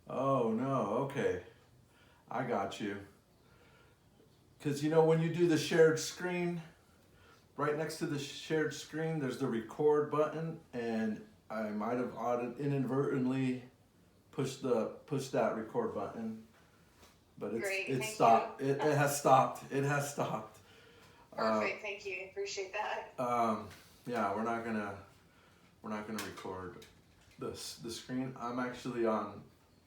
Oh no, okay. I got you. Because you know, when you do the shared screen, right next to the shared screen, there's the record button, and I might have inadvertently pushed that record button, but Great, it's thank you. stopped. It has stopped. It has stopped. Uh, Perfect, thank you. Appreciate that. um, yeah, we're not gonna record the screen. I'm actually on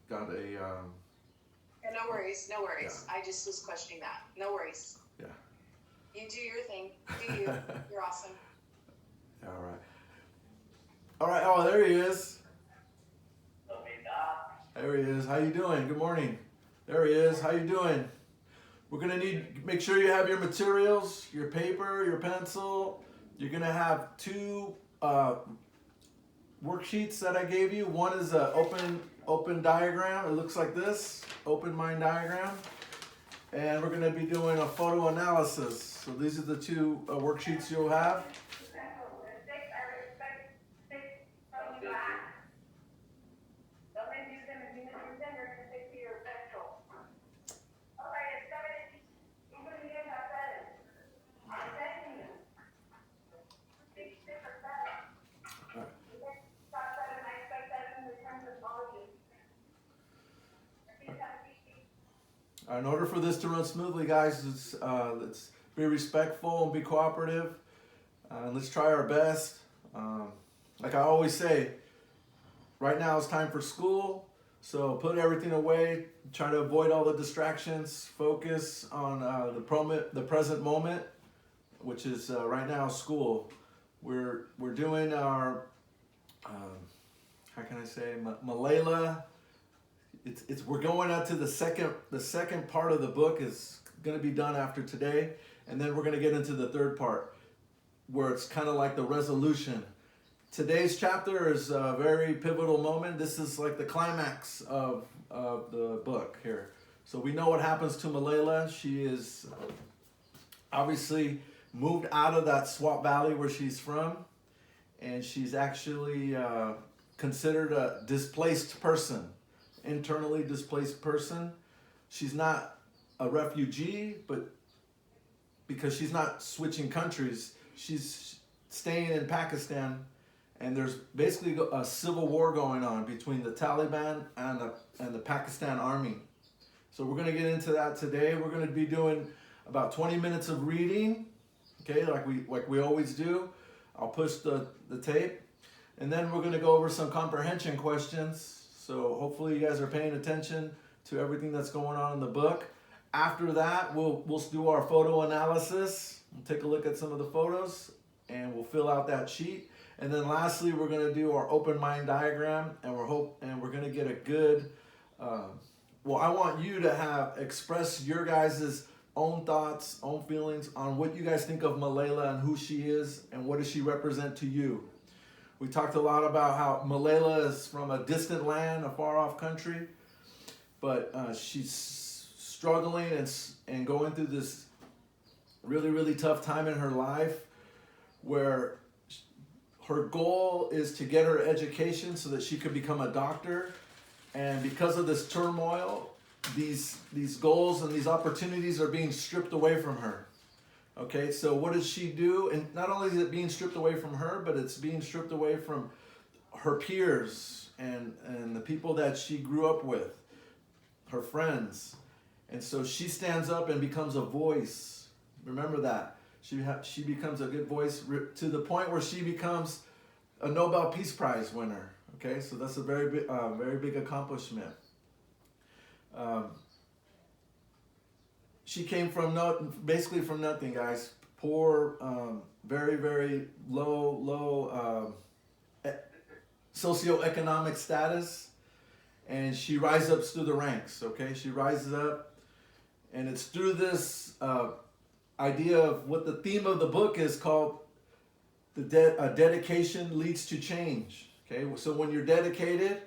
got a Yeah, no worries, no yeah worries. I just was questioning that. No worries. yeah. You do your thing. Do you. You're awesome. All right. All right. Oh, there he is. There he is. How you doing? Good morning. There he is. How you doing? We're gonna need make sure you have your materials, your paper, your pencil. You're gonna have two worksheets that I gave you. One is a open diagram. It looks like this, open mind diagram, and we're gonna be doing a photo analysis. So these are the two worksheets you'll have. In order for this to run smoothly, guys, let's be respectful and be cooperative. Let's try our best. Like I always say, right now it's time for school, so put everything away. Try to avoid all the distractions. Focus on the present moment, which is right now school. We're doing our how can I say Malayla. It's we're going out to the second part of the book is going to be done after today, and then we're going to get into the third part where it's kind of like the resolution. Today's chapter is a very pivotal moment. This is like the climax of the book here. So we know what happens to Malayla. She is obviously moved out of that Swat Valley where she's from, and she's actually considered a displaced person, internally displaced person. She's not a refugee, but because she's not switching countries, she's staying in Pakistan, and there's basically a civil war going on between the Taliban and the Pakistan army. So we're going to get into that today. We're going to be doing about 20 minutes of reading, okay, like we always do. I'll push the tape, and then we're going to go over some comprehension questions. So hopefully you guys are paying attention to everything that's going on in the book. After that, we'll do our photo analysis. We'll take a look at some of the photos, and we'll fill out that sheet. And then lastly, we're going to do our open mind diagram, and we're going to get a good. Well, I want you to express your guys' own thoughts, own feelings on what you guys think of Malayla and who she is, and what does she represent to you. We talked a lot about how Malayla is from a distant land, a far off country, but she's struggling and going through this really, really tough time in her life where her goal is to get her education so that she could become a doctor. And because of this turmoil, these goals and these opportunities are being stripped away from her. Okay, so what does she do? And not only is it being stripped away from her, but it's being stripped away from her peers and the people that she grew up with, her friends. And so she stands up and becomes a voice. Remember that. She becomes a good voice to the point where she becomes a Nobel Peace Prize winner. Okay, so that's a very big accomplishment. She came from basically from nothing, guys. Poor, very, very low socioeconomic status, and she rises up through the ranks. Okay, she rises up, and it's through this idea of what the theme of the book is called. Dedication leads to change. Okay, so when you're dedicated,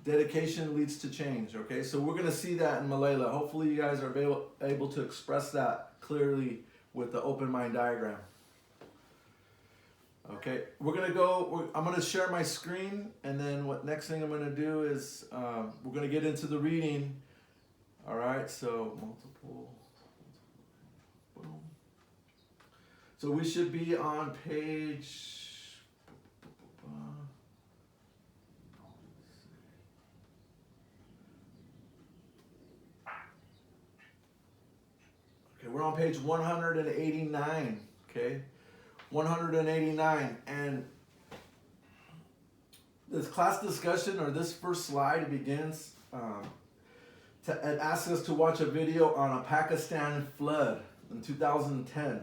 dedication leads to change. Okay, so we're going to see that in Malayla. Hopefully you guys are able to express that clearly with the open mind diagram. Okay, I'm gonna share my screen, and then next thing I'm gonna do is we're gonna get into the reading. All right, so multiple. Boom. So we should be on page. Okay, we're on page 189. Okay, 189, and this class discussion, or this first slide, begins. It asks us to watch a video on a Pakistan flood in 2010.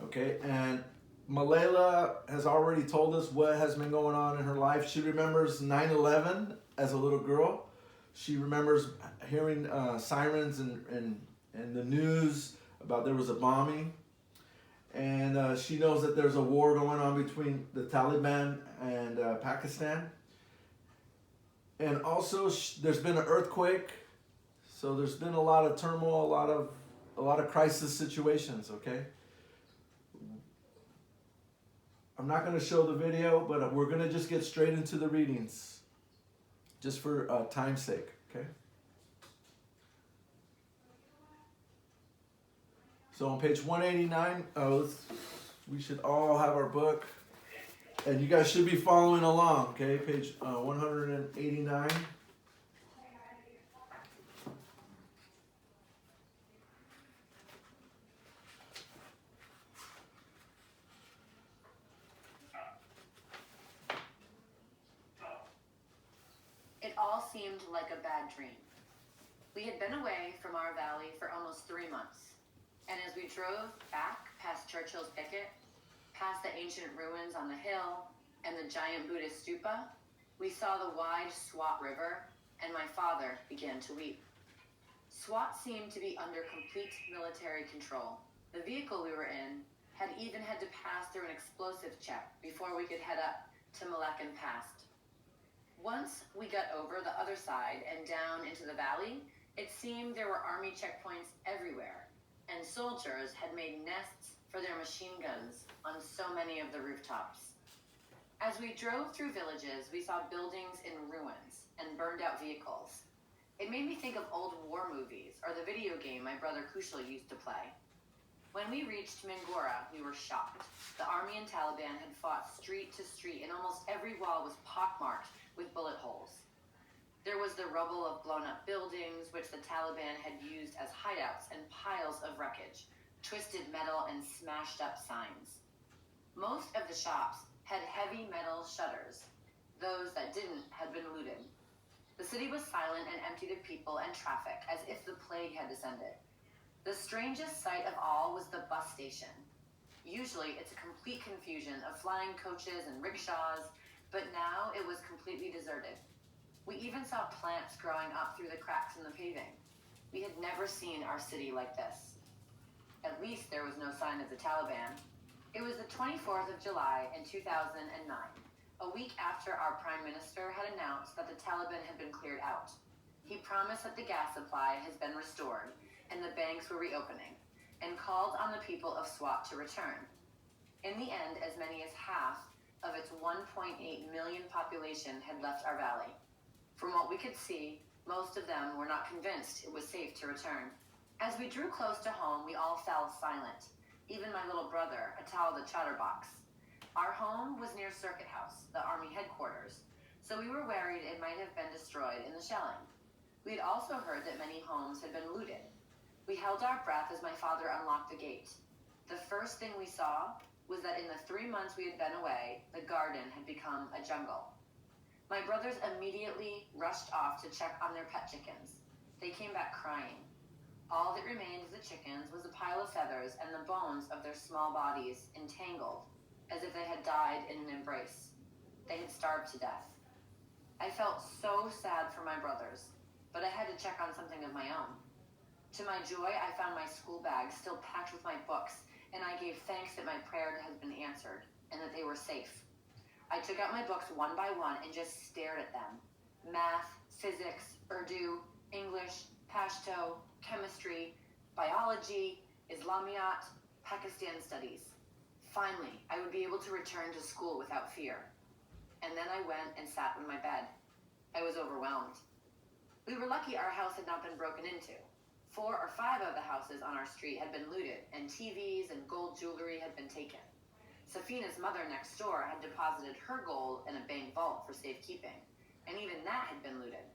Okay, and Malayla has already told us what has been going on in her life. She remembers 9/11 as a little girl. She remembers hearing sirens and the news about there was a bombing. And she knows that there's a war going on between the Taliban and Pakistan. And also, there's been an earthquake. So there's been a lot of turmoil, a lot of crisis situations, okay? I'm not going to show the video, but we're going to just get straight into the readings, just for time's sake, okay? So on page 189, we should all have our book, and you guys should be following along, okay? Page 189. It all seemed like a bad dream. We had been away from our valley for almost 3 months, and as we drove back past Churchill's Picket, past the ancient ruins on the hill and the giant Buddhist stupa, we saw the wide Swat River, and my father began to weep. Swat seemed to be under complete military control. The vehicle we were in had even had to pass through an explosive check before we could head up to Malaccan Pass. Once we got over the other side and down into the valley, it seemed there were army checkpoints everywhere, and soldiers had made nests for their machine guns on so many of the rooftops. As we drove through villages, we saw buildings in ruins and burned out vehicles. It made me think of old war movies or the video game my brother Kushal used to play. When we reached Mingora, we were shocked. The army and Taliban had fought street to street, and almost every wall was pockmarked with bullet holes. There was the rubble of blown-up buildings, which the Taliban had used as hideouts, and piles of wreckage, twisted metal, and smashed-up signs. Most of the shops had heavy metal shutters. Those that didn't had been looted. The city was silent and emptied of people and traffic, as if the plague had descended. The strangest sight of all was the bus station. Usually, it's a complete confusion of flying coaches and rickshaws, but now it was completely deserted. We even saw plants growing up through the cracks in the paving. We had never seen our city like this. At least there was no sign of the Taliban. It was the 24th of July in 2009, a week after our Prime Minister had announced that the Taliban had been cleared out. He promised that the gas supply has been restored and the banks were reopening, and called on the people of Swat to return. In the end, as many as half of its 1.8 million population had left our valley. From what we could see, most of them were not convinced it was safe to return. As we drew close to home, we all fell silent. Even my little brother, Atal the Chatterbox. Our home was near Circuit House, the army headquarters, so we were worried it might have been destroyed in the shelling. We had also heard that many homes had been looted. We held our breath as my father unlocked the gate. The first thing we saw was that in the 3 months we had been away, the garden had become a jungle. My brothers immediately rushed off to check on their pet chickens. They came back crying. All that remained of the chickens was a pile of feathers and the bones of their small bodies entangled, as if they had died in an embrace. They had starved to death. I felt so sad for my brothers, but I had to check on something of my own. To my joy, I found my school bag still packed with my books, and I gave thanks that my prayer had been answered, and that they were safe. I took out my books one by one and just stared at them. Math, physics, Urdu, English, Pashto, chemistry, biology, Islamiyat, Pakistan studies. Finally, I would be able to return to school without fear. And then I went and sat on my bed. I was overwhelmed. We were lucky our house had not been broken into. 4 or 5 of the houses on our street had been looted, and TVs and gold jewelry had been taken. Safina's mother next door had deposited her gold in a bank vault for safekeeping, and even that had been looted.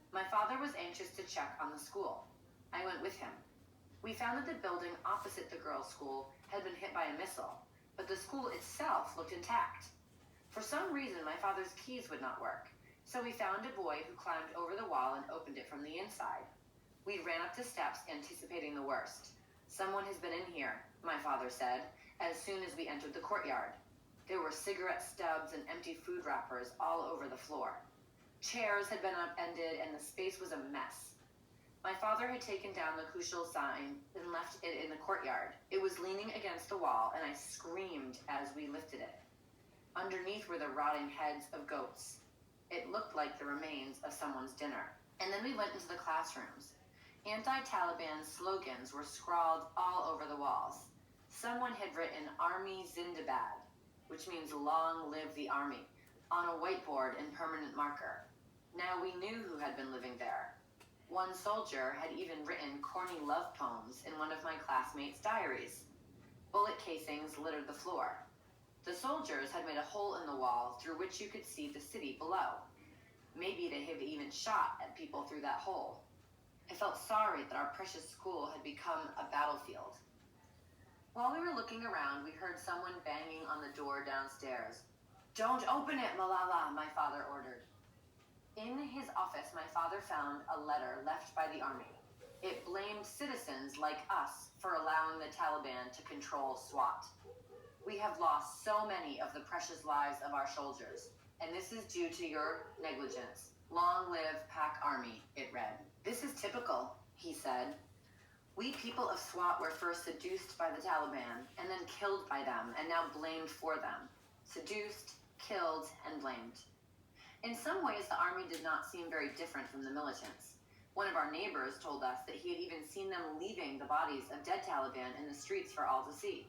My father was anxious to check on the school. I went with him. We found that the building opposite the girls' school had been hit by a missile, but the school itself looked intact. For some reason, my father's keys would not work, so we found a boy who climbed over the wall and opened it from the inside. We ran up the steps, anticipating the worst. Someone has been in here, my father said, as soon as we entered the courtyard. There were cigarette stubs and empty food wrappers all over the floor. Chairs had been upended, and the space was a mess. My father had taken down the Kushal sign and left it in the courtyard. It was leaning against the wall, and I screamed as we lifted it. Underneath were the rotting heads of goats. It looked like the remains of someone's dinner. And then we went into the classrooms. Anti-Taliban slogans were scrawled all over the walls. Someone had written Army Zindabad, which means long live the army, on a whiteboard in permanent marker. Now we knew who had been living there. One soldier had even written corny love poems in one of my classmates' diaries. Bullet casings littered the floor. The soldiers had made a hole in the wall through which you could see the city below. Maybe they had even shot at people through that hole. I felt sorry that our precious school had become a battlefield. While we were looking around, we heard someone banging on the door downstairs. "Don't open it, Malala," my father ordered. In his office, my father found a letter left by the army. It blamed citizens like us for allowing the Taliban to control SWAT. "We have lost so many of the precious lives of our soldiers, and this is due to your negligence. Long live Pak Army," it read. "This is typical," he said. "We people of SWAT were first seduced by the Taliban, and then killed by them, and now blamed for them. Seduced, killed, and blamed." In some ways, the army did not seem very different from the militants. One of our neighbors told us that he had even seen them leaving the bodies of dead Taliban in the streets for all to see.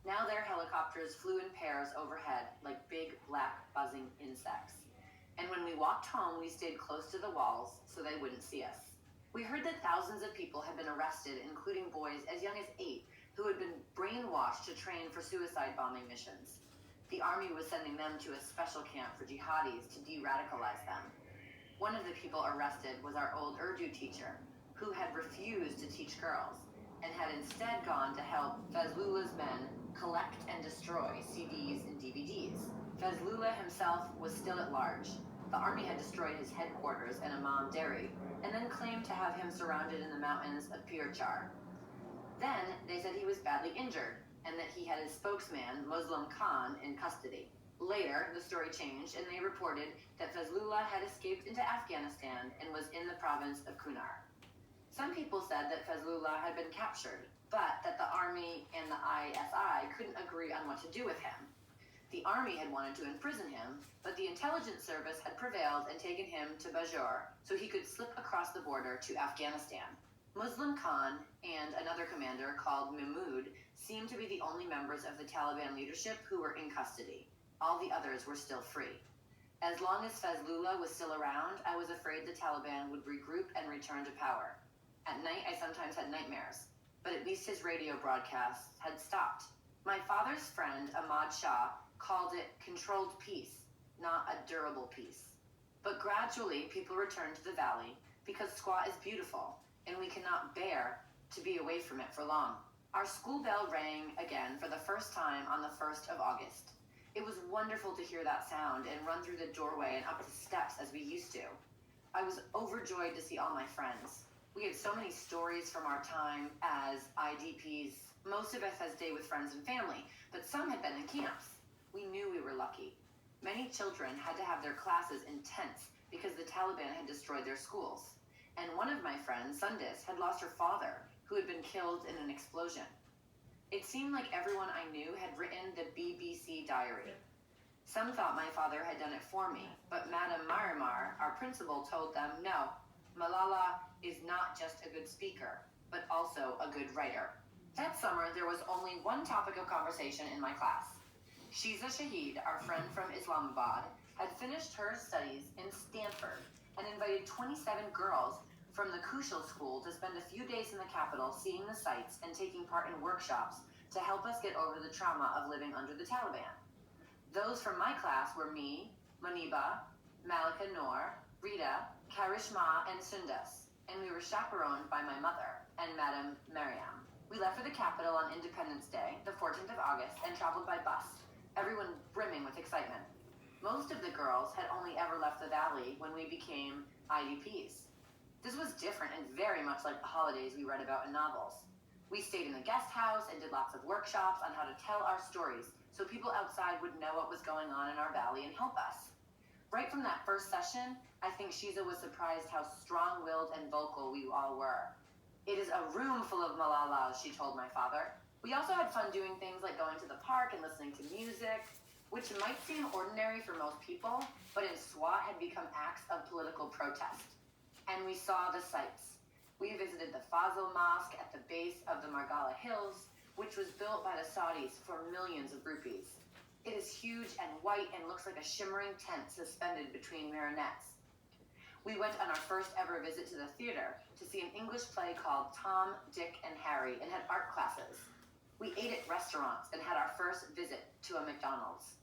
Now their helicopters flew in pairs overhead like big, black, buzzing insects. And when we walked home, we stayed close to the walls so they wouldn't see us. We heard that thousands of people had been arrested, including boys as young as 8, who had been brainwashed to train for suicide bombing missions. The army was sending them to a special camp for jihadis to de-radicalize them. One of the people arrested was our old Urdu teacher, who had refused to teach girls, and had instead gone to help Fazlullah's men collect and destroy CDs and DVDs. Fazlullah himself was still at large. The army had destroyed his headquarters in Imam Deri, and then claimed to have him surrounded in the mountains of Pirchar. Then they said he was badly injured, and that he had his spokesman, Muslim Khan, in custody. Later, the story changed, and they reported that Fazlullah had escaped into Afghanistan and was in the province of Kunar. Some people said that Fazlullah had been captured, but that the army and the ISI couldn't agree on what to do with him. The army had wanted to imprison him, but the intelligence service had prevailed and taken him to Bajor so he could slip across the border to Afghanistan. Muslim Khan and another commander called Mahmoud seemed to be the only members of the Taliban leadership who were in custody. All the others were still free. As long as Fazlullah was still around, I was afraid the Taliban would regroup and return to power. At night, I sometimes had nightmares, but at least his radio broadcasts had stopped. My father's friend, Ahmad Shah, called it controlled peace, not a durable peace. But gradually, people returned to the valley because Squaw is beautiful, and we cannot bear to be away from it for long. Our school bell rang again for the first time on the 1st of August. It was wonderful to hear that sound and run through the doorway and up the steps as we used to. I was overjoyed to see all my friends. We had so many stories from our time as IDPs. Most of us had stayed with friends and family, but some had been in camps. We knew we were lucky. Many children had to have their classes in tents because the Taliban had destroyed their schools. And one of my friends, Sundis, had lost her father, who had been killed in an explosion. It seemed like everyone I knew had written the BBC diary. Some thought my father had done it for me, but Madame Miramar, our principal, told them, no, Malala is not just a good speaker, but also a good writer. That summer, there was only one topic of conversation in my class. Shiza Shahid, our friend from Islamabad, had finished her studies in Stanford and invited 27 girls from the Kushal school to spend a few days in the capital seeing the sights and taking part in workshops to help us get over the trauma of living under the Taliban. Those from my class were me, Maniba, Malika Noor, Rita, Karishma, and Sundas, and we were chaperoned by my mother and Madame Mariam. We left for the capital on Independence Day, the 14th of August, and traveled by bus, everyone brimming with excitement. Most of the girls had only ever left the valley when we became IDPs. This was different and very much like the holidays we read about in novels. We stayed in the guest house and did lots of workshops on how to tell our stories so people outside would know what was going on in our valley and help us. Right from that first session, I think Shiza was surprised how strong-willed and vocal we all were. It is a room full of Malalas, she told my father. We also had fun doing things like going to the park and listening to music, which might seem ordinary for most people, but in SWAT had become acts of political protest. And we saw the sights. We visited the Fazl Mosque at the base of the Margala Hills, which was built by the Saudis for millions of rupees. It is huge and white and looks like a shimmering tent suspended between minarets. We went on our first ever visit to the theater to see an English play called Tom, Dick, and Harry and had art classes. We ate at restaurants and had our first visit to a McDonald's.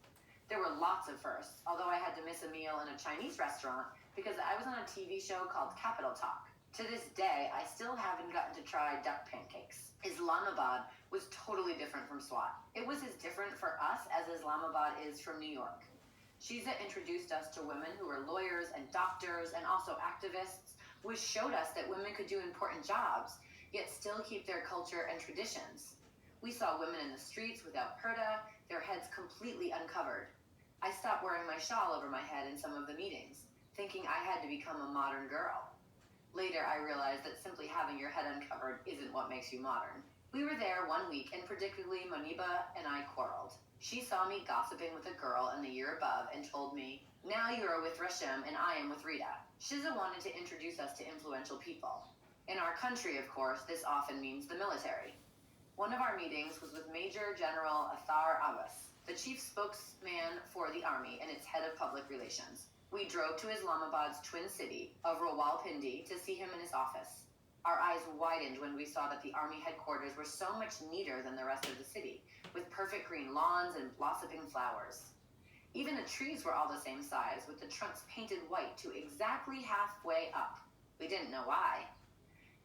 There were lots of firsts, although I had to miss a meal in a Chinese restaurant because I was on a TV show called Capital Talk. To this day, I still haven't gotten to try duck pancakes. Islamabad was totally different from SWAT. It was as different for us as Islamabad is from New York. Shiza introduced us to women who were lawyers and doctors and also activists, which showed us that women could do important jobs, yet still keep their culture and traditions. We saw women in the streets without purdah, their heads completely uncovered. I stopped wearing my shawl over my head in some of the meetings, thinking I had to become a modern girl. Later, I realized that simply having your head uncovered isn't what makes you modern. We were there 1 week, and predictably, Moniba and I quarreled. She saw me gossiping with a girl in the year above and told me, "Now you are with Rashem and I am with Rita." Shiza wanted to introduce us to influential people. In our country, of course, this often means the military. One of our meetings was with Major General Athar Abbas, the chief spokesman for the army and its head of public relations. We drove to Islamabad's twin city of Rawalpindi to see him in his office. Our eyes widened when we saw that the army headquarters were so much neater than the rest of the city, with perfect green lawns and blossoming flowers. Even the trees were all the same size, with the trunks painted white to exactly halfway up. We didn't know why.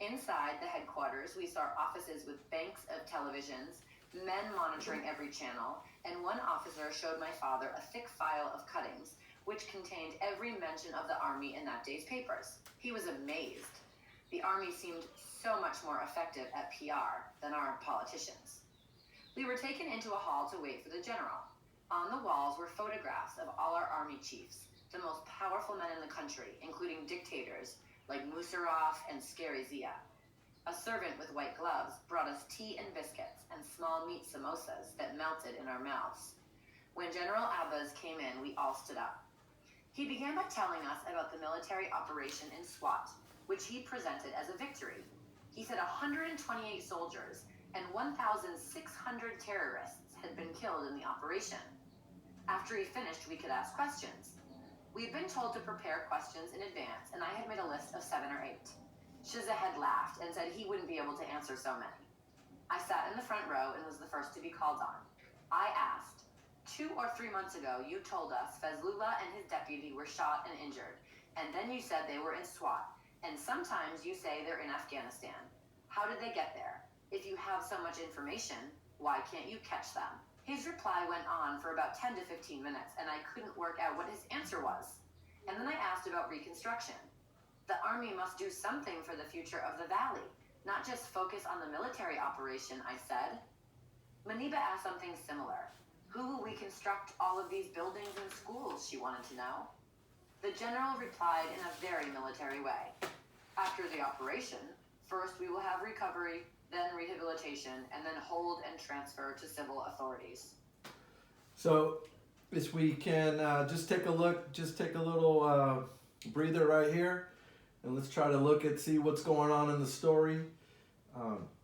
Inside the headquarters, we saw offices with banks of televisions, men monitoring every channel, and one officer showed my father a thick file of cuttings, which contained every mention of the army in that day's papers. He was amazed. The army seemed so much more effective at PR than our politicians. We were taken into a hall to wait for the general. On the walls were photographs of all our army chiefs, the most powerful men in the country, including dictators like Musharraf and Scary Zia. A servant with white gloves brought us tea and biscuits and small meat samosas that melted in our mouths. When General Abbas came in, we all stood up. He began by telling us about the military operation in SWAT, which he presented as a victory. He said 128 soldiers and 1,600 terrorists had been killed in the operation. After he finished, we could ask questions. We had been told to prepare questions in advance, and I had made a list of 7 or 8. Shiza had laughed and said he wouldn't be able to answer so many. I sat in the front row and was the first to be called on. I asked, 2 or 3 months ago, you told us Fazlullah and his deputy were shot and injured, and then you said they were in SWAT, and sometimes you say they're in Afghanistan. How did they get there? If you have so much information, why can't you catch them? His reply went on for about 10 to 15 minutes, and I couldn't work out what his answer was. And then I asked about Reconstruction. The army must do something for the future of the valley, not just focus on the military operation, I said. Maniba asked something similar. Who will reconstruct all of these buildings and schools, she wanted to know. The general replied in a very military way. After the operation, first we will have recovery, then rehabilitation, and then hold and transfer to civil authorities. So, if we can just take a look, just take a little breather right here, and let's try to see what's going on in the story.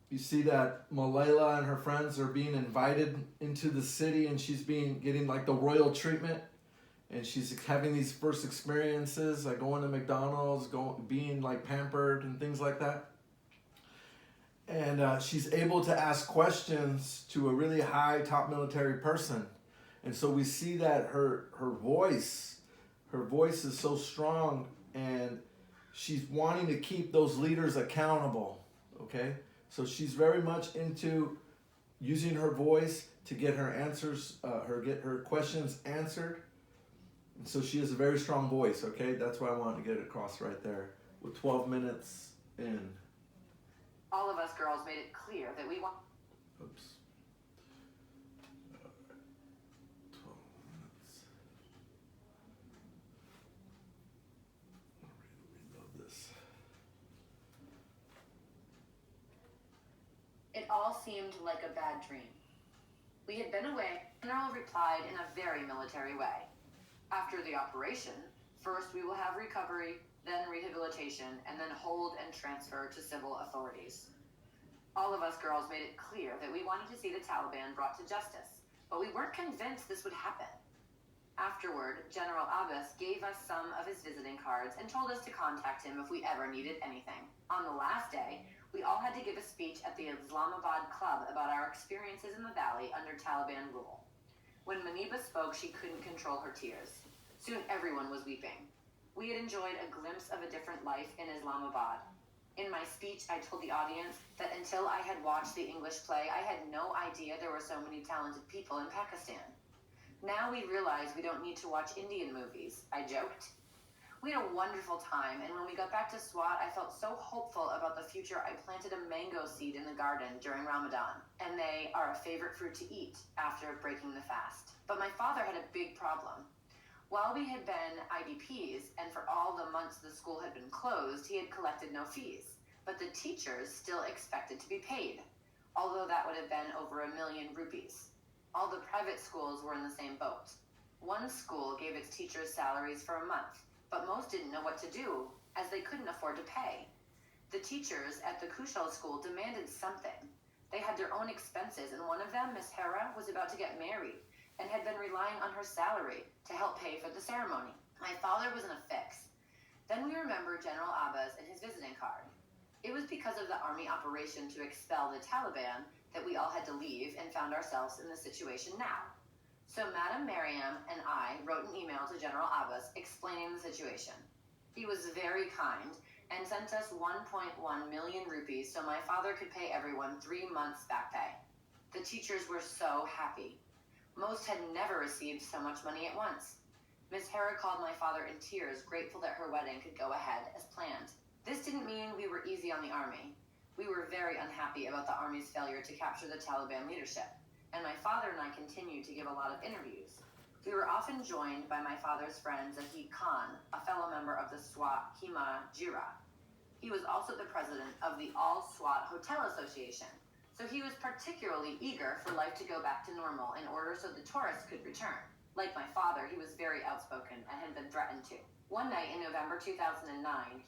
you see that Malala and her friends are being invited into the city, and she's getting like the royal treatment, and she's having these first experiences, like going to McDonald's, being like pampered and things like that. And she's able to ask questions to a really high top military person. And so we see that her voice is so strong, and she's wanting to keep those leaders accountable, okay? So she's very much into using her voice to get her answers, get her questions answered. And so she has a very strong voice, okay? That's why I wanted to get it across right there with 12 minutes in. All of us girls made it clear that we want. Oops. 12 minutes. Reload this. It all seemed like a bad dream. We had been away. General replied in a very military way. After the operation, first we will have recovery, then rehabilitation, and then hold and transfer to civil authorities. All of us girls made it clear that we wanted to see the Taliban brought to justice, but we weren't convinced this would happen. Afterward, General Abbas gave us some of his visiting cards and told us to contact him if we ever needed anything. On the last day, we all had to give a speech at the Islamabad Club about our experiences in the valley under Taliban rule. When Maniba spoke, she couldn't control her tears. Soon everyone was weeping. We had enjoyed a glimpse of a different life in Islamabad. In my speech, I told the audience that until I had watched the English play, I had no idea there were so many talented people in Pakistan. Now we realize we don't need to watch Indian movies, I joked. We had a wonderful time, and when we got back to Swat, I felt so hopeful about the future I planted a mango seed in the garden during Ramadan, and they are a favorite fruit to eat after breaking the fast. But my father had a big problem. While we had been IDPs, and for all the months the school had been closed, he had collected no fees. But the teachers still expected to be paid, although that would have been over 1 million rupees. All the private schools were in the same boat. One school gave its teachers salaries for a month, but most didn't know what to do, as they couldn't afford to pay. The teachers at the Kushal school demanded something. They had their own expenses, and one of them, Miss Hera, was about to get married, and had been relying on her salary to help pay for the ceremony. My father was in a fix. Then we remembered General Abbas and his visiting card. It was because of the army operation to expel the Taliban that we all had to leave and found ourselves in the situation now. So Madam Mariam and I wrote an email to General Abbas explaining the situation. He was very kind and sent us 1.1 million rupees so my father could pay everyone 3 months back pay. The teachers were so happy. Most had never received so much money at once. Miss Hera called my father in tears, grateful that her wedding could go ahead as planned. This didn't mean we were easy on the army. We were very unhappy about the army's failure to capture the Taliban leadership, and my father and I continued to give a lot of interviews. We were often joined by my father's friend Zahid Khan, a fellow member of the Swat Hima Jira. He was also the president of the All Swat Hotel Association, so he was particularly eager for life to go back to normal in order so the tourists could return. Like my father, he was very outspoken and had been threatened to. One night in November 2009,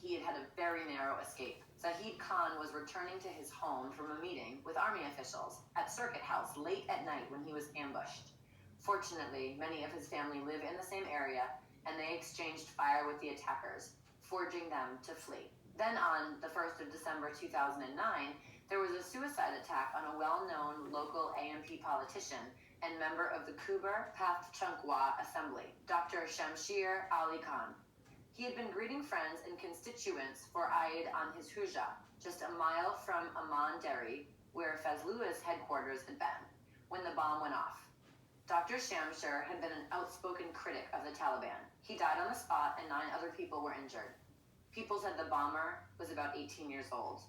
he had had a very narrow escape. Zahid Khan was returning to his home from a meeting with army officials at Circuit House late at night when he was ambushed. Fortunately, many of his family live in the same area, and they exchanged fire with the attackers, forcing them to flee. Then on the 1st of December 2009, there was a suicide attack on a well-known local AMP politician and member of the Khyber Pakhtunkhwa Assembly, Dr. Shamsher Ali Khan. He had been greeting friends and constituents for Eid on his Huja, just a mile from Amman Deri, where Fazlua's headquarters had been, when the bomb went off. Dr. Shamsher had been an outspoken critic of the Taliban. He died on the spot and 9 other people were injured. People said the bomber was about 18 years old.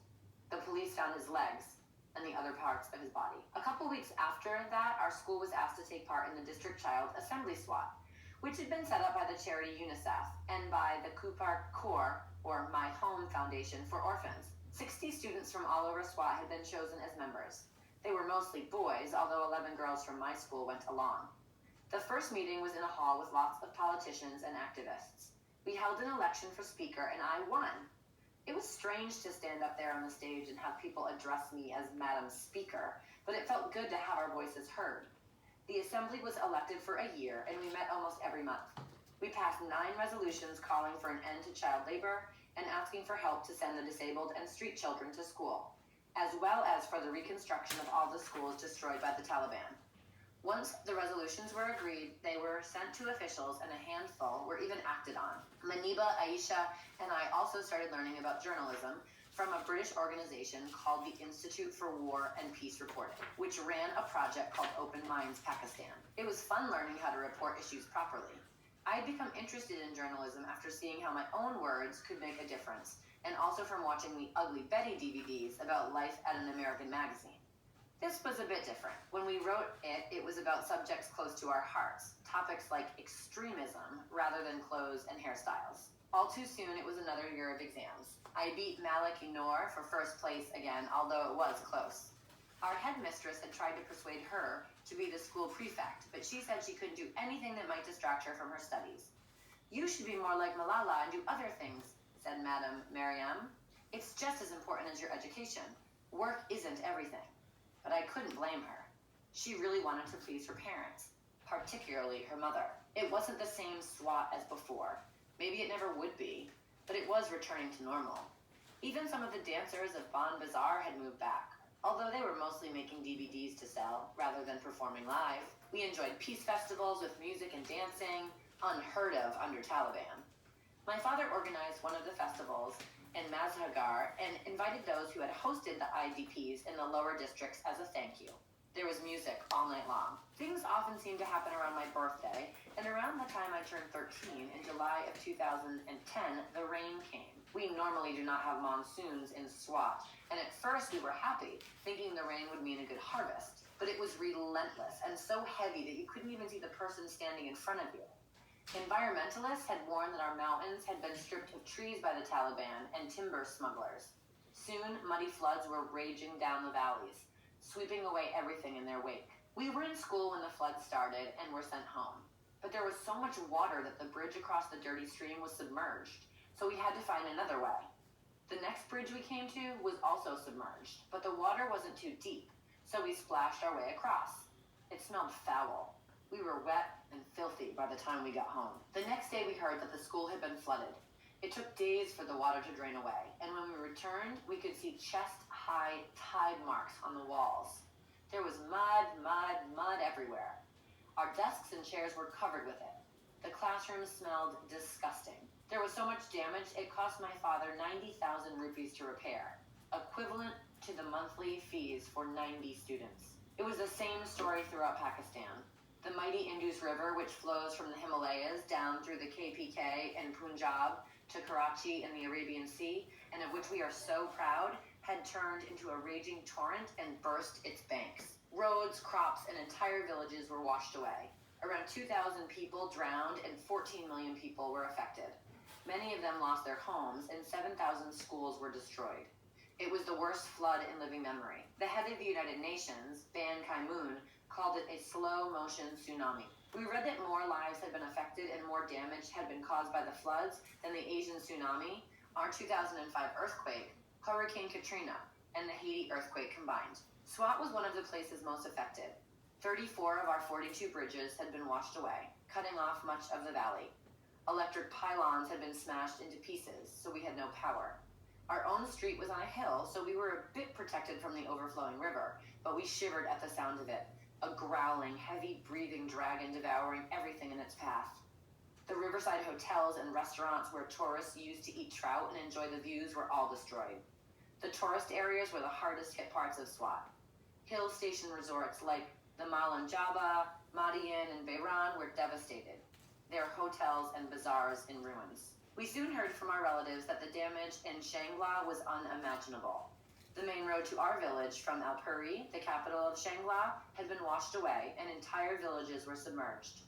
The police found his legs and the other parts of his body. A couple weeks after that, our school was asked to take part in the District Child Assembly SWAT, which had been set up by the charity UNICEF and by the Kupar Kaur, or My Home Foundation for Orphans. 60 students from all over SWAT had been chosen as members. They were mostly boys, although 11 girls from my school went along. The first meeting was in a hall with lots of politicians and activists. We held an election for speaker and I won. It was strange to stand up there on the stage and have people address me as Madam Speaker, but it felt good to have our voices heard. The assembly was elected for a year, and we met almost every month. We passed 9 resolutions calling for an end to child labor and asking for help to send the disabled and street children to school, as well as for the reconstruction of all the schools destroyed by the Taliban. Once the resolutions were agreed, they were sent to officials, and a handful were even acted on. Maniba, Aisha, and I also started learning about journalism from a British organization called the Institute for War and Peace Reporting, which ran a project called Open Minds Pakistan. It was fun learning how to report issues properly. I had become interested in journalism after seeing how my own words could make a difference, and also from watching the Ugly Betty DVDs about life at an American magazine. This was a bit different. When we wrote it, it was about subjects close to our hearts, topics like extremism rather than clothes and hairstyles. All too soon, it was another year of exams. I beat Malik Noor for first place again, although it was close. Our headmistress had tried to persuade her to be the school prefect, but she said she couldn't do anything that might distract her from her studies. "You should be more like Malala and do other things," said Madam Mariam. "It's just as important as your education. Work isn't everything." But I couldn't blame her. She really wanted to please her parents, particularly her mother. It wasn't the same SWAT as before. Maybe it never would be, but it was returning to normal. Even some of the dancers of Bon Bazaar had moved back, although they were mostly making DVDs to sell rather than performing live. We enjoyed peace festivals with music and dancing, unheard of under Taliban. My father organized one of the festivals in Mazhagar and invited those who had hosted the IDPs in the lower districts as a thank you. There was music all night long. Things often seemed to happen around my birthday, and around the time I turned 13 in July of 2010, the rain came. We normally do not have monsoons in Swat, and at first we were happy, thinking the rain would mean a good harvest. But it was relentless and so heavy that you couldn't even see the person standing in front of you. Environmentalists had warned that our mountains had been stripped of trees by the Taliban and timber smugglers. Soon, muddy floods were raging down the valleys, sweeping away everything in their wake. We were in school when the flood started and were sent home. But there was so much water that the bridge across the dirty stream was submerged, so we had to find another way. The next bridge we came to was also submerged, but the water wasn't too deep, so we splashed our way across. It smelled foul. We were wet and filthy by the time we got home. The next day we heard that the school had been flooded. It took days for the water to drain away, and when we returned, we could see chest-high tide marks on the walls. There was mud everywhere. Our desks and chairs were covered with it. The classroom smelled disgusting. There was so much damage, it cost my father 90,000 rupees to repair, equivalent to the monthly fees for 90 students. It was the same story throughout Pakistan. The mighty Indus River, which flows from the Himalayas down through the KPK and Punjab to Karachi in the Arabian Sea, and of which we are so proud, had turned into a raging torrent and burst its banks. Roads, crops, and entire villages were washed away. Around 2,000 people drowned and 14 million people were affected. Many of them lost their homes and 7,000 schools were destroyed. It was the worst flood in living memory. The head of the United Nations, Ban Ki-moon, called it a slow-motion tsunami. We read that more lives had been affected and more damage had been caused by the floods than the Asian tsunami, our 2005 earthquake, Hurricane Katrina, and the Haiti earthquake combined. Swat was one of the places most affected. 34 of our 42 bridges had been washed away, cutting off much of the valley. Electric pylons had been smashed into pieces, so we had no power. Our own street was on a hill, so we were a bit protected from the overflowing river, but we shivered at the sound of it, a growling, heavy-breathing dragon devouring everything in its path. The riverside hotels and restaurants where tourists used to eat trout and enjoy the views were all destroyed. The tourist areas were the hardest hit parts of Swat. Hill station resorts like the Malan Jaba, Madian, and Behran were devastated, their hotels and bazaars in ruins. We soon heard from our relatives that the damage in Shangla was unimaginable. The main road to our village from Alpuri, the capital of Shangla, had been washed away and entire villages were submerged.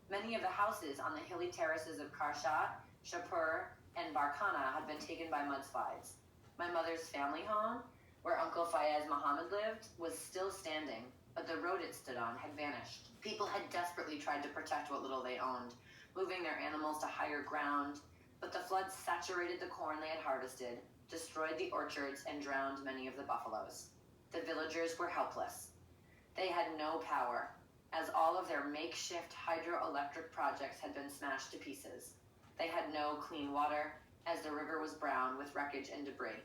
Many of the houses on the hilly terraces of Karshat, Shapur, and Barkana had been taken by mudslides. My mother's family home, where Uncle Fayez Muhammad lived, was still standing, but the road it stood on had vanished. People had desperately tried to protect what little they owned, moving their animals to higher ground, but the floods saturated the corn they had harvested, destroyed the orchards, and drowned many of the buffaloes. The villagers were helpless. They had no power, as all of their makeshift hydroelectric projects had been smashed to pieces. They had no clean water, as the river was brown with wreckage and debris.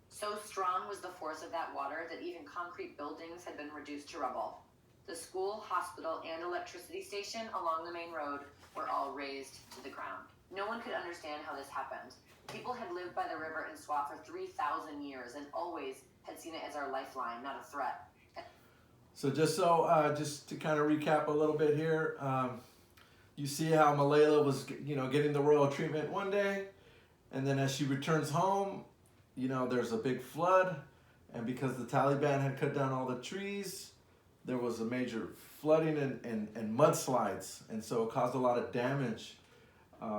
So strong was the force of that water that even concrete buildings had been reduced to rubble. The school, hospital, and electricity station along the main road were all razed to the ground. No one could understand how this happened. People had lived by the river in Swat for 3,000 years and always had seen it as our lifeline, not a threat. So just to kind of recap a little bit here, you see how Malayla was, getting the royal treatment one day, and then as she returns home, there's a big flood, and because the Taliban had cut down all the trees, there was a major flooding and mudslides, and so it caused a lot of damage. And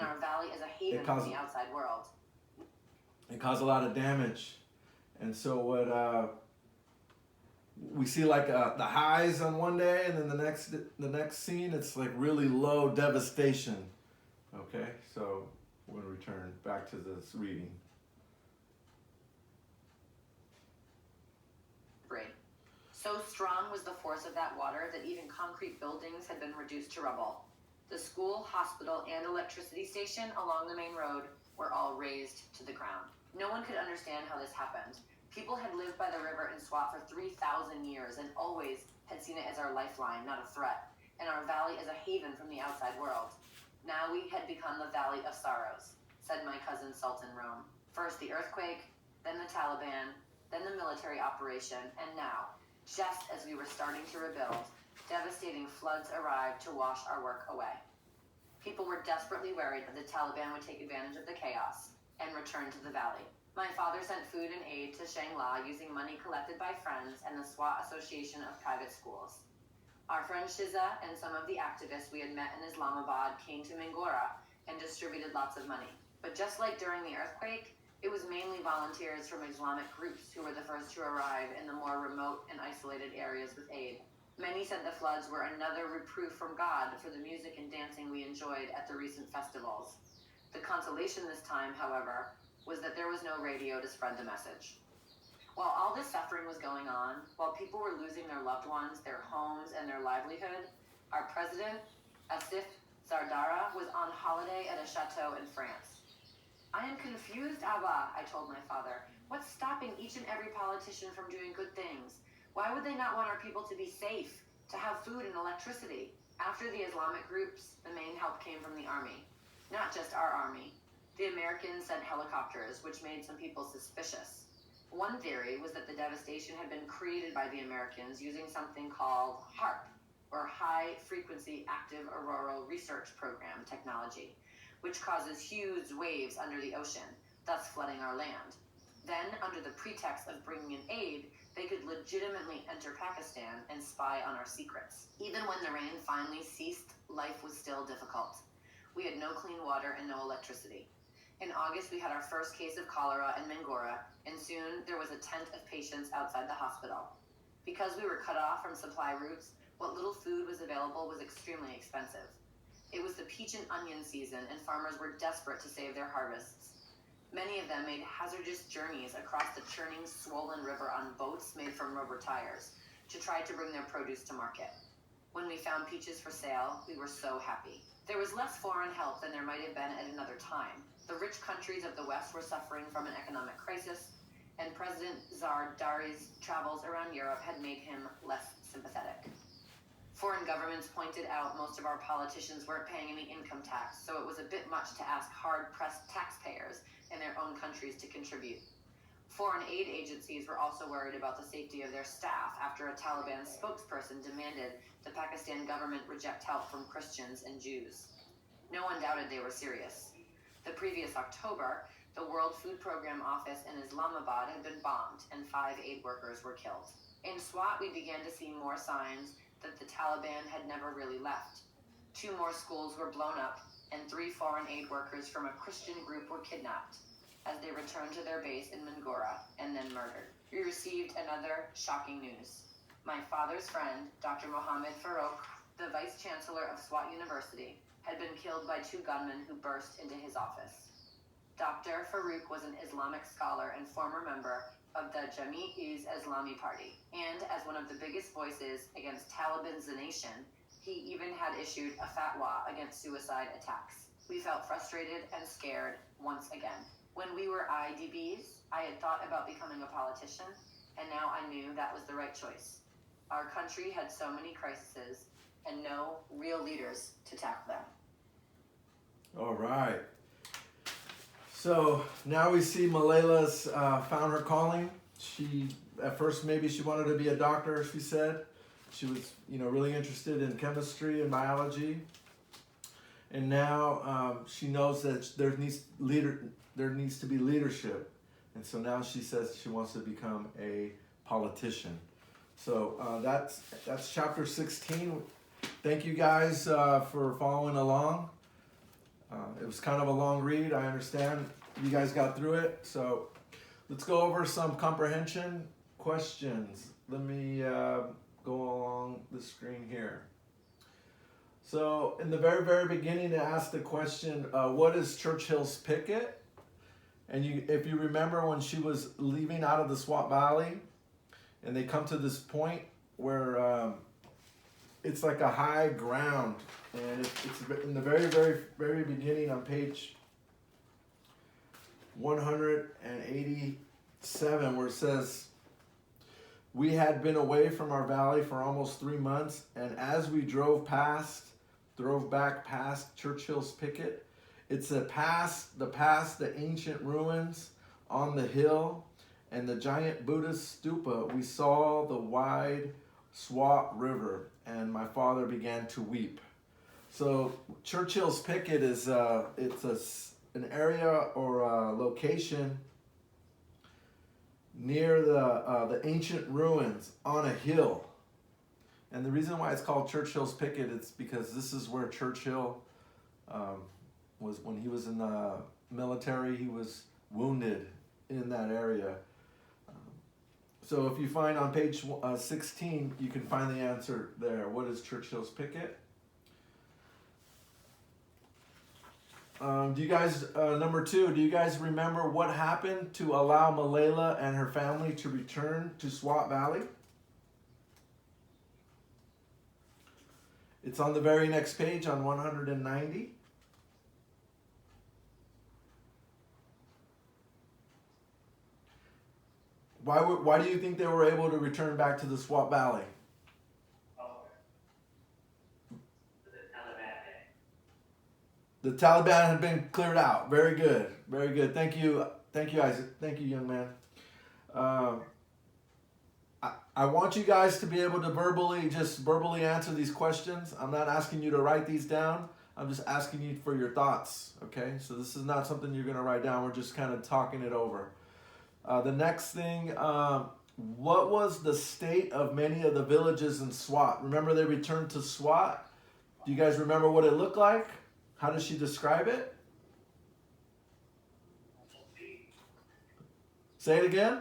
our valley is a haven from the outside world. It caused a lot of damage, and so what we see the highs on one day, and then the next scene it's like really low devastation. Okay, so we're gonna return back to this reading. So strong was the force of that water that even concrete buildings had been reduced to rubble. The school, hospital, and electricity station along the main road were all razed to the ground. No one could understand how this happened. People had lived by the river in Swat for 3,000 years and always had seen it as our lifeline, not a threat, and our valley as a haven from the outside world. Now we had become the Valley of Sorrows, said my cousin Sultan Rome. First the earthquake, then the Taliban, then the military operation, and now, just as we were starting to rebuild, devastating floods arrived to wash our work away. People were desperately worried that the Taliban would take advantage of the chaos and return to the valley. My father sent food and aid to Shangla using money collected by friends and the SWAT Association of Private Schools. Our friend Shiza and some of the activists we had met in Islamabad came to Mingora and distributed lots of money. But just like during the earthquake, it was mainly volunteers from Islamic groups who were the first to arrive in the more remote and isolated areas with aid. Many said the floods were another reproof from God for the music and dancing we enjoyed at the recent festivals. The consolation this time, however, was that there was no radio to spread the message. While all this suffering was going on, while people were losing their loved ones, their homes, and their livelihood, our president, Asif Zardara, was on holiday at a chateau in France. I am confused, Abba, I told my father. What's stopping each and every politician from doing good things? Why would they not want our people to be safe, to have food and electricity? After the Islamic groups, the main help came from the army. Not just our army. The Americans sent helicopters, which made some people suspicious. One theory was that the devastation had been created by the Americans using something called HAARP, or High Frequency Active Auroral Research Program technology, which causes huge waves under the ocean, thus flooding our land. Then, under the pretext of bringing in aid, they could legitimately enter Pakistan and spy on our secrets. Even when the rain finally ceased, life was still difficult. We had no clean water and no electricity. In August, we had our first case of cholera in Mingora, and soon there was a tent of patients outside the hospital. Because we were cut off from supply routes, what little food was available was extremely expensive. It was the peach and onion season, and farmers were desperate to save their harvests. Many of them made hazardous journeys across the churning, swollen river on boats made from rubber tires to try to bring their produce to market. When we found peaches for sale, we were so happy. There was less foreign help than there might have been at another time. The rich countries of the West were suffering from an economic crisis, and President Zardari's travels around Europe had made him less sympathetic. Foreign governments pointed out most of our politicians weren't paying any income tax, so it was a bit much to ask hard-pressed taxpayers in their own countries to contribute. Foreign aid agencies were also worried about the safety of their staff after a Taliban spokesperson demanded the Pakistan government reject help from Christians and Jews. No one doubted they were serious. The previous October, the World Food Program office in Islamabad had been bombed and 5 aid workers were killed. In Swat, we began to see more signs that the Taliban had never really left. 2 more schools were blown up, and 3 foreign aid workers from a Christian group were kidnapped as they returned to their base in Mingora and then murdered. We received another shocking news. My father's friend, Dr. Mohammed Farouk, the vice chancellor of Swat University, had been killed by 2 gunmen who burst into his office. Dr. Farouk was an Islamic scholar and former member of the Jami-uz-Islami party, and as one of the biggest voices against Talibanization, he even had issued a fatwa against suicide attacks. We felt frustrated and scared once again. When we were IDBs, I had thought about becoming a politician, and now I knew that was the right choice. Our country had so many crises and no real leaders to tackle them. All right. So now we see Malayla's found her calling. She, at first, maybe she wanted to be a doctor, she said. She was, really interested in chemistry and biology. And now she knows that there needs to be leadership. And so now she says she wants to become a politician. So that's chapter 16. Thank you guys for following along. It was kind of a long read, I understand. You guys got through it. So let's go over some comprehension questions. Let me go along the screen here. So in the very, very beginning, it asked the question, what is Churchill's Picket? And if you remember when she was leaving out of the Swat Valley, and they come to this point where it's like a high ground, and it's in the very, very, very beginning on page 187, where it says, we had been away from our valley for almost 3 months, and as we drove back past Churchill's Picket, it's the ancient ruins on the hill and the giant Buddhist stupa. We saw the wide Swat River, and my father began to weep. So Churchill's Picket is an area or a location near the ancient ruins on a hill. And the reason why it's called Churchill's Picket is because this is where Churchill was when he was in the military. He was wounded in that area. So if you find on page 16, you can find the answer there. What is Churchill's Picket? Do you guys, number 2, do you guys remember what happened to allow Malayla and her family to return to Swat Valley? It's on the very next page on 190. Why do you think they were able to return back to the Swat Valley? The Taliban had been cleared out. Very good. Very good. Thank you, Isaac. Thank you, young man. I want you guys to be able to verbally answer these questions. I'm not asking you to write these down. I'm just asking you for your thoughts, okay? So this is not something you're going to write down. We're just kind of talking it over. The next thing, what was the state of many of the villages in Swat? Remember they returned to Swat? Do you guys remember what it looked like? How does she describe it? Say it again?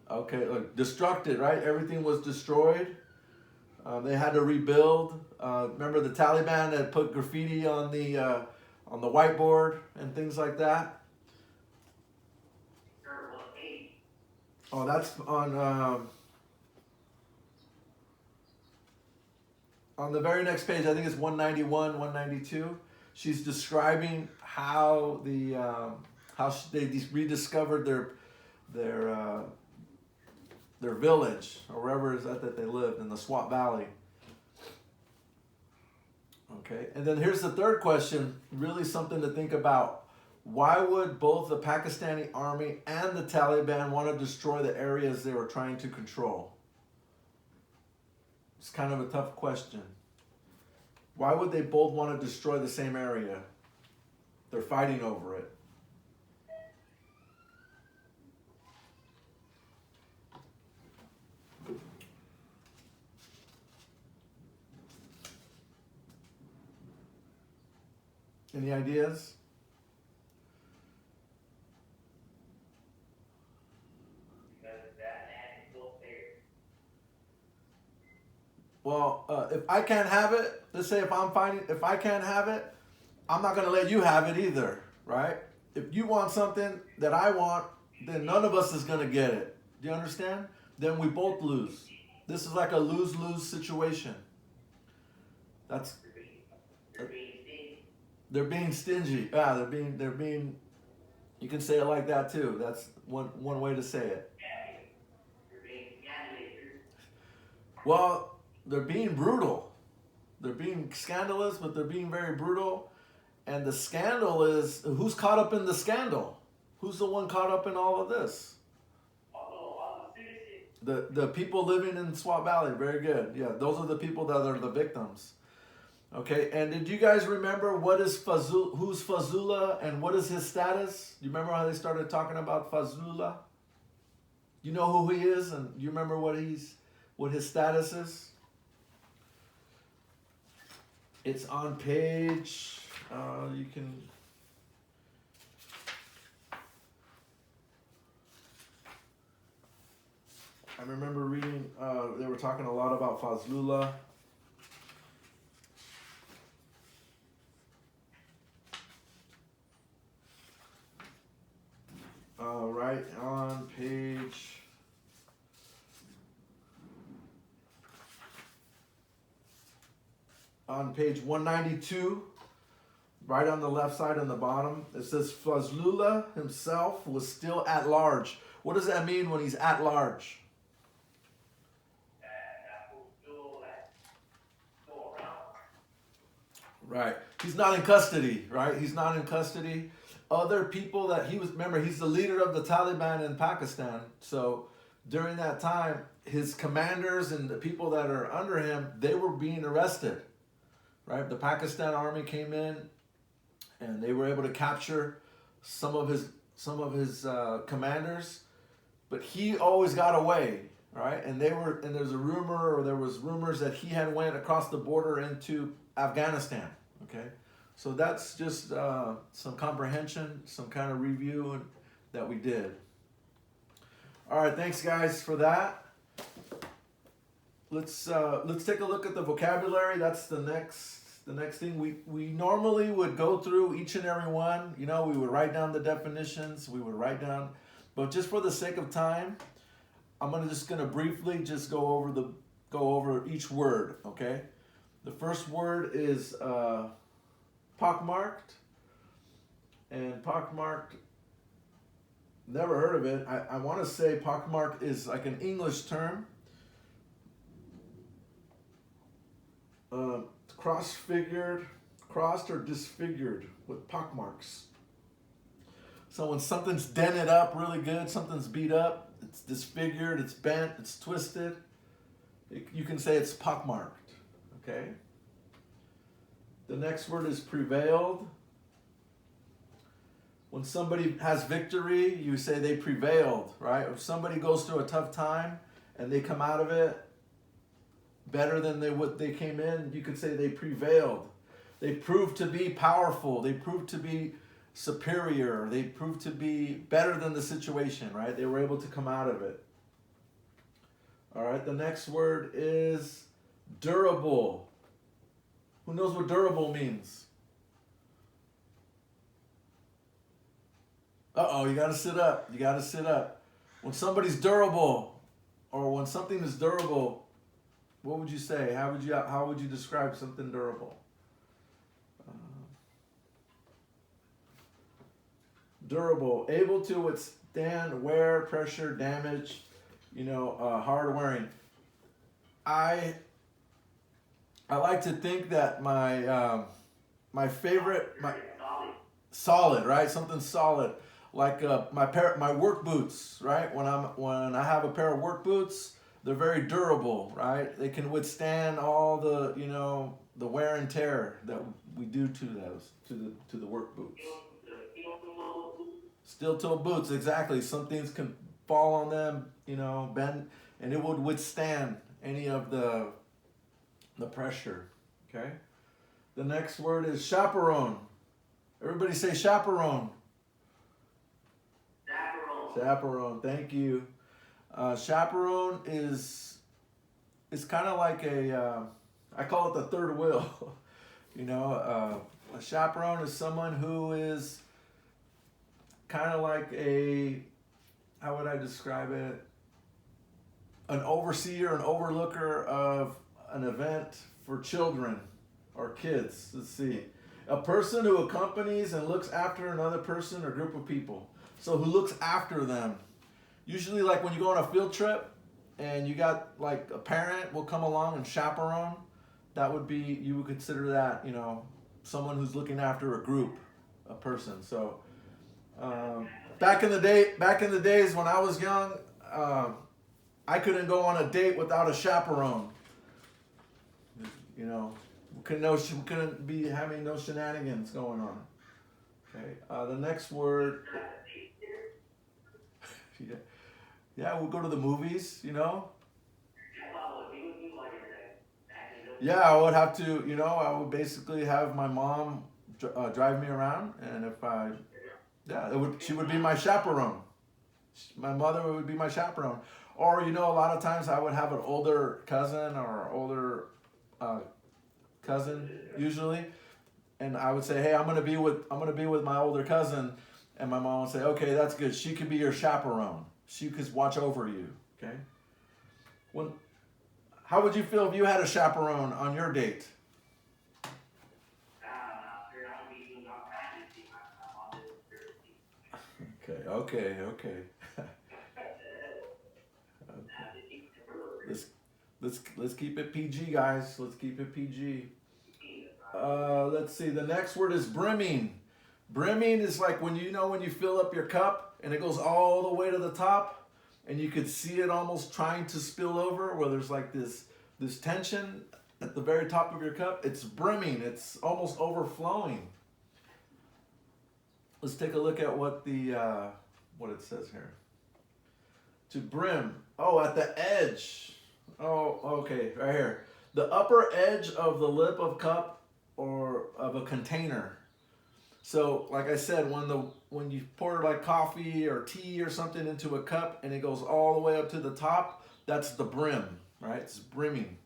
Okay, look, destructed, right? Everything was destroyed. They had to rebuild. Remember the Taliban had put graffiti on the whiteboard and things like that? Oh, that's on the very next page. I think it's 191, 192. She's describing how they rediscovered their village, or wherever it is that they lived in the Swat Valley. Okay, and then here's the third question, really something to think about. Why would both the Pakistani army and the Taliban want to destroy the areas they were trying to control? It's kind of a tough question. Why would they both want to destroy the same area? They're fighting over it. Any ideas? Well, if I can't have it, let's say if I can't have it, I'm not going to let you have it either, right? If you want something that I want, then none of us is going to get it. Do you understand? Then we both lose. This is like a lose-lose situation. That's they're being stingy. Yeah, they're being you can say it like that too. That's one way to say it. Well, they're being brutal. They're being scandalous, but they're being very brutal. And the scandal is, who's caught up in the scandal? Who's the one caught up in all of this? The people living in Swat Valley. Very good. Yeah, those are the people that are the victims. Okay, and did you guys remember who's Fazula and what is his status? You remember how they started talking about Fazula? You know who he is, and you remember what his status is? It's on page. You can. I remember reading. They were talking a lot about Fazlullah. Right on page. On page 192, right on the left side on the bottom, it says Fazlullah himself was still at large. What does that mean when he's at large? Right. He's not in custody, right? He's not in custody. Other people that remember, he's the leader of the Taliban in Pakistan. So during that time, his commanders and the people that are under him, they were being arrested, right? The Pakistan army came in and they were able to capture some of his commanders, but he always got away, right? And there's a rumor, or there was rumors that he had went across the border into Afghanistan, okay? So that's just some comprehension, some kind of review that we did. All right, thanks guys for that. Let's take a look at the vocabulary. That's the next thing. We normally would go through each and every one. You know, we would write down the definitions. We would write down, but just for the sake of time, I'm just gonna briefly just go over each word. Okay. The first word is pockmarked, and pockmarked, never heard of it. I want to say pockmarked is like an English term. Crossed or disfigured with pockmarks. So when something's dented up really good, something's beat up, it's disfigured, it's bent, it's twisted, you can say it's pockmarked. Okay. The next word is prevailed. When somebody has victory, you say they prevailed, right? If somebody goes through a tough time and they come out of it better than they came in, you could say they prevailed. They proved to be powerful. They proved to be superior. They proved to be better than the situation, right? They were able to come out of it. All right, the next word is durable. Who knows what durable means? Uh-oh, you got to sit up. You got to sit up. When somebody's durable, or when something is durable, what would you say? How would you describe something durable? Durable, able to withstand wear, pressure, damage, hard wearing. I like to think that my favorite, solid, right? Something solid, like my work boots, right? When I have a pair of work boots, they're very durable, right? They can withstand all the the wear and tear that we do to those to the work boots. Steel toe boots, exactly. Some things can fall on them, bend, and it would withstand any of the pressure. Okay. The next word is chaperone. Everybody say chaperone. Chaperone. Thank you. Chaperone is kind of like I call it the third wheel. A chaperone is someone who is kind of like a, how would I describe it? An overseer, an overlooker of an event for children or kids. Let's see. A person who accompanies and looks after another person or group of people. So who looks after them. Usually like when you go on a field trip and you got like a parent will come along and chaperone, that would be, you would consider that, you know, someone who's looking after a group, a person. So back in the days when I was young, I couldn't go on a date without a chaperone. You know, we couldn't be having no shenanigans going on. Okay, the next word. Yeah, we'll go to the movies, you know. Yeah, I would have to, you know, I would basically have my mom drive me around, and she would be my chaperone. My mother would be my chaperone. Or, you know, a lot of times I would have an older cousin or older cousin usually, and I would say, hey, I'm gonna be with my older cousin, and my mom would say, okay, that's good. She could be your chaperone. She could watch over you. Okay. How would you feel if you had a chaperone on your date? Okay. Let's keep it PG, guys. Let's keep it PG. Let's see. The next word is brimming. Brimming is like when you fill up your cup and it goes all the way to the top, and you could see it almost trying to spill over, where there's like this tension at the very top of your cup. It's brimming. It's almost overflowing. Let's take a look at what it says here. To brim. Oh, at the edge. Oh, okay, right here. The upper edge of the lip of cup or of a container. So, like I said, when you pour like coffee or tea or something into a cup and it goes all the way up to the top, that's the brim, right? It's brimming.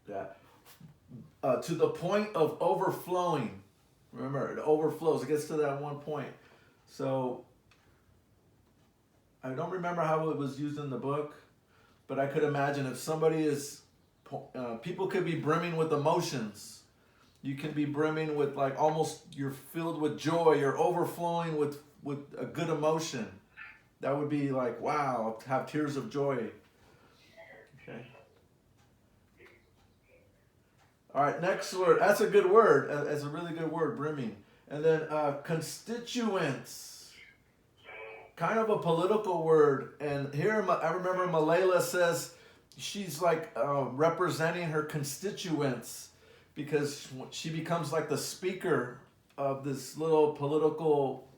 Yeah. To the point of overflowing. Remember, it overflows. It gets to that one point. So, I don't remember how it was used in the book, but I could imagine if somebody is, people could be brimming with emotions. You can be brimming with like almost, you're filled with joy. You're overflowing with a good emotion. That would be like, wow, have tears of joy. Okay. All right, next word. That's a good word. That's a really good word, brimming. And then constituents. Kind of a political word. And here I remember Malayla says she's like representing her constituents because she becomes like the speaker of this little political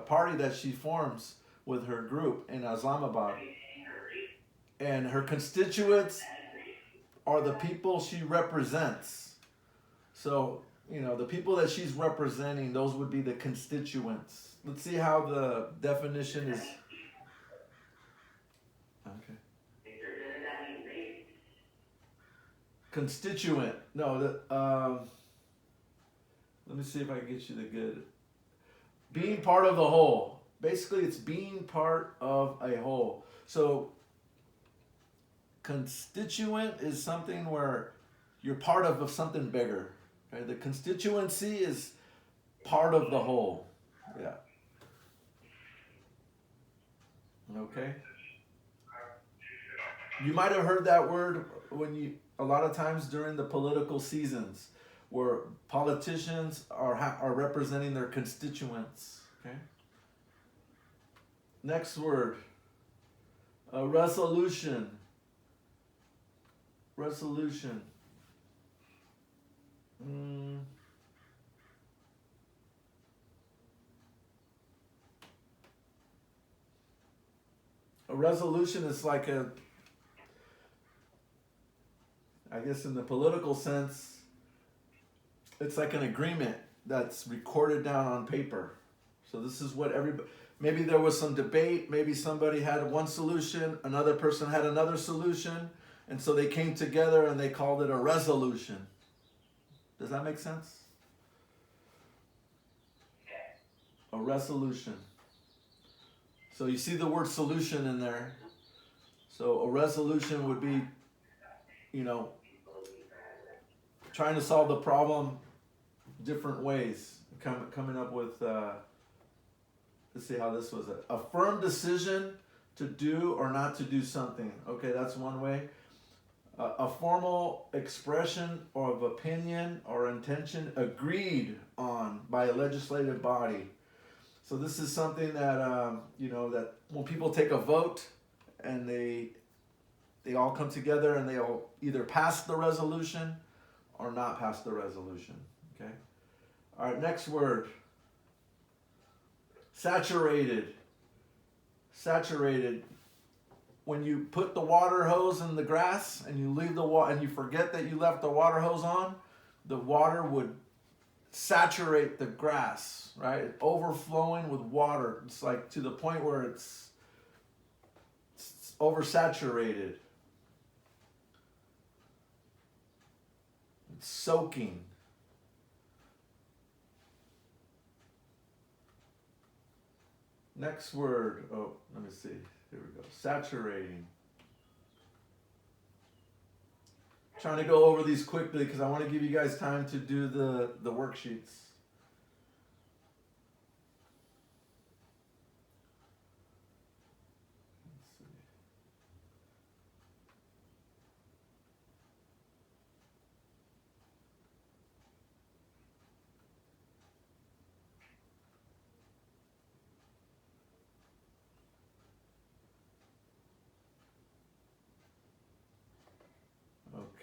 party that she forms with her group in Islamabad. And her constituents are the people she represents. So, you know, the people that she's representing, those would be the constituents. Let's see how the definition is. Okay. Constituent. No, let me see if I can get you the good. Being part of the whole. Basically, it's being part of a whole. So, constituent is something where you're part of something bigger. Okay? The constituency is part of the whole. Yeah. Okay. You might have heard that word a lot of times during the political seasons, where politicians are representing their constituents. Okay. Next word. Resolution. Resolution. A resolution is like I guess in the political sense, it's like an agreement that's recorded down on paper. So this is what maybe there was some debate, maybe somebody had one solution, another person had another solution, And so they came together and they called it a resolution. Does that make sense? A resolution. So you see the word solution in there. So a resolution would be, you know, trying to solve the problem different ways. Coming up with, let's see how this was. A firm decision to do or not to do something. Okay, that's one way. A formal expression of opinion or intention agreed on by a legislative body. So this is something that, you know, that when people take a vote and they all come together and they'll either pass the resolution or not pass the resolution. Okay. All right, next word. Saturated. Saturated. When you put the water hose in the grass and you leave the water and you forget that you left the water hose on, the water would saturate the grass, right? Overflowing with water. It's like to the point where it's oversaturated. It's soaking. Next word. Oh, let me see. Here we go. Saturating. Trying to go over these quickly because I want to give you guys time to do the worksheets. Let's see.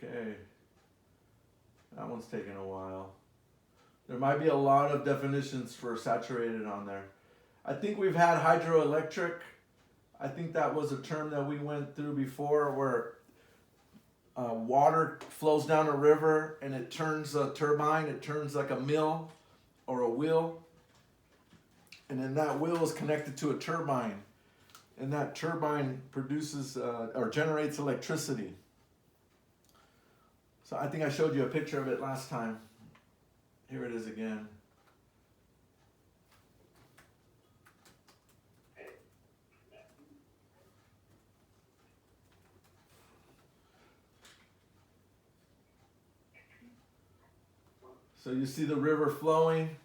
Okay, that one's taking a while. There might be a lot of definitions for saturated on there. I think we've had hydroelectric. I think that was a term that we went through before where water flows down a river and it turns a turbine, it turns like a mill or a wheel. And then that wheel is connected to a turbine. And that turbine produces or generates electricity. So I think I showed you a picture of it last time. Here it is again. So you see the river flowing.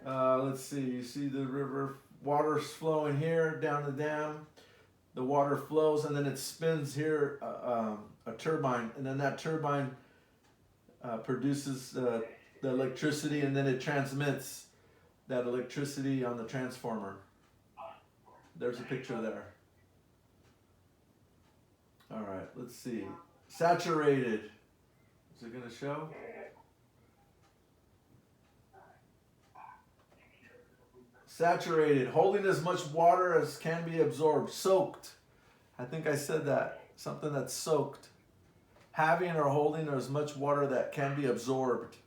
Let's see, you see the river, water's flowing here down the dam. The water flows and then it spins here a turbine, and then that turbine produces the electricity, and then it transmits that electricity on the transformer. There's a picture there. All right, let's see. Saturated. Is it going to show? Saturated, holding as much water as can be absorbed. Soaked. I think I said that. Something that's soaked. Having or holding as much water that can be absorbed.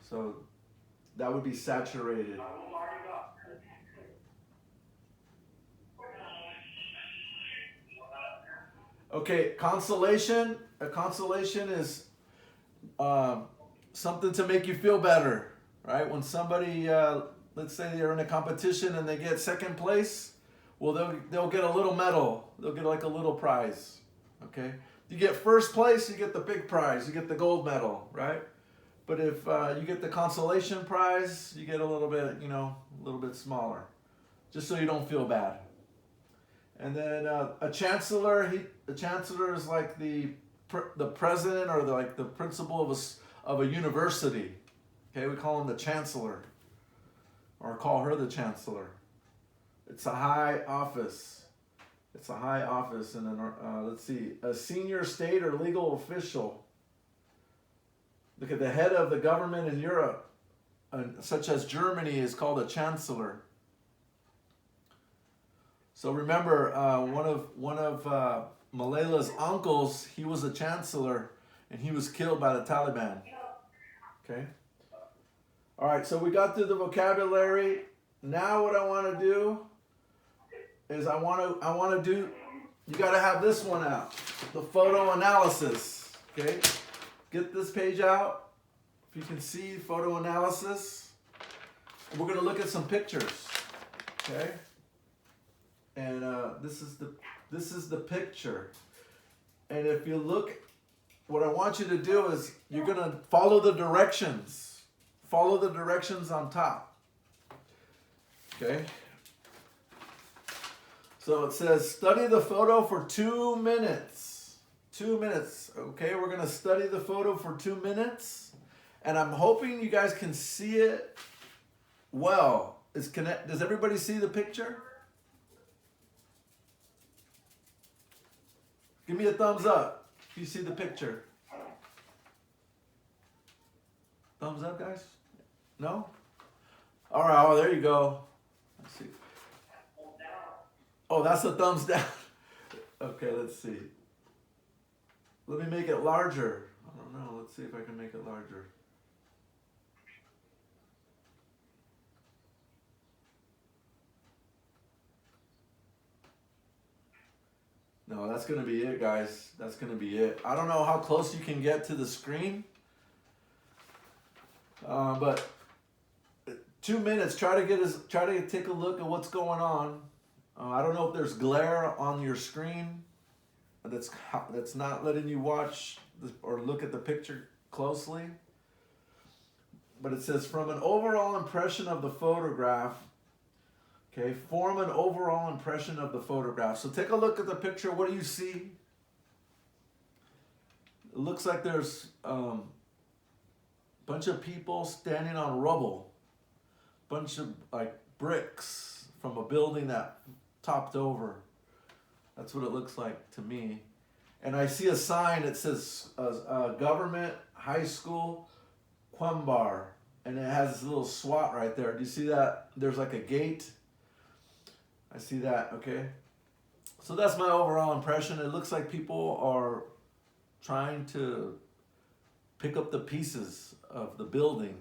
So that would be saturated. Okay, consolation. A consolation is something to make you feel better, right? When somebody, let's say they're in a competition and they get second place, well, they'll get a little medal. They'll get like a little prize, okay? You get first place, you get the big prize. You get the gold medal, right? But if you get the consolation prize, you get a little bit, you know, a little bit smaller, just so you don't feel bad. And then a chancellor, the chancellor is like the president or like the principal of a university. Okay, we call him the chancellor, or call her the chancellor. It's a high office. It's a high office, and then let's see, a senior state or legal official. Look at the head of the government in Europe, such as Germany, is called a chancellor. So remember, one of Malala's uncles, he was a chancellor, and he was killed by the Taliban. Okay. All right. So we got through the vocabulary. Now, what I want to do is I want to do you got to have this one out, the photo analysis. Okay, get this page out. If you can see photo analysis, we're going to look at some pictures. Okay, and this is the picture. And if you look, what I want you to do is you're going to follow the directions. Follow the directions on top. Okay. So it says study the photo for 2 minutes. 2 minutes. Okay, we're going to study the photo for 2 minutes. And I'm hoping you guys can see it well. Does everybody see the picture? Give me a thumbs up if you see the picture. Thumbs up, guys? No? All right, oh, there you go. Let's see. Oh, that's a thumbs down. Okay, let's see. Let me make it larger. I don't know. Let's see if I can make it larger. No, that's going to be it, guys. That's going to be it. I don't know how close you can get to the screen. But 2 minutes. Try to take a look at what's going on. I don't know if there's glare on your screen that's not letting you watch or look at the picture closely. But it says from an overall impression of the photograph. Okay, form an overall impression of the photograph. So take a look at the picture. What do you see? It looks like there's a bunch of people standing on rubble. Bunch of like bricks from a building that topped over. That's what it looks like to me. And I see a sign that says Government High School Quambar. And it has this little SWAT right there. Do you see that? There's like a gate. I see that, okay? So that's my overall impression. It looks like people are trying to pick up the pieces of the building.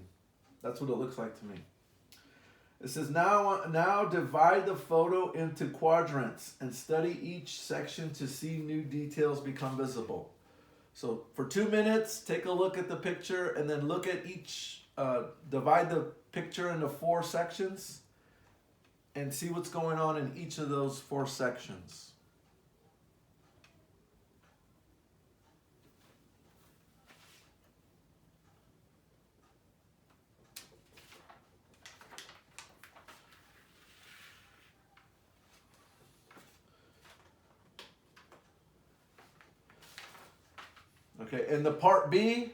That's what it looks like to me. It says, now divide the photo into quadrants and study each section to see new details become visible. So for 2 minutes, take a look at the picture and then look at each, divide the picture into 4 sections and see what's going on in each of those 4 sections. Okay, in the part B,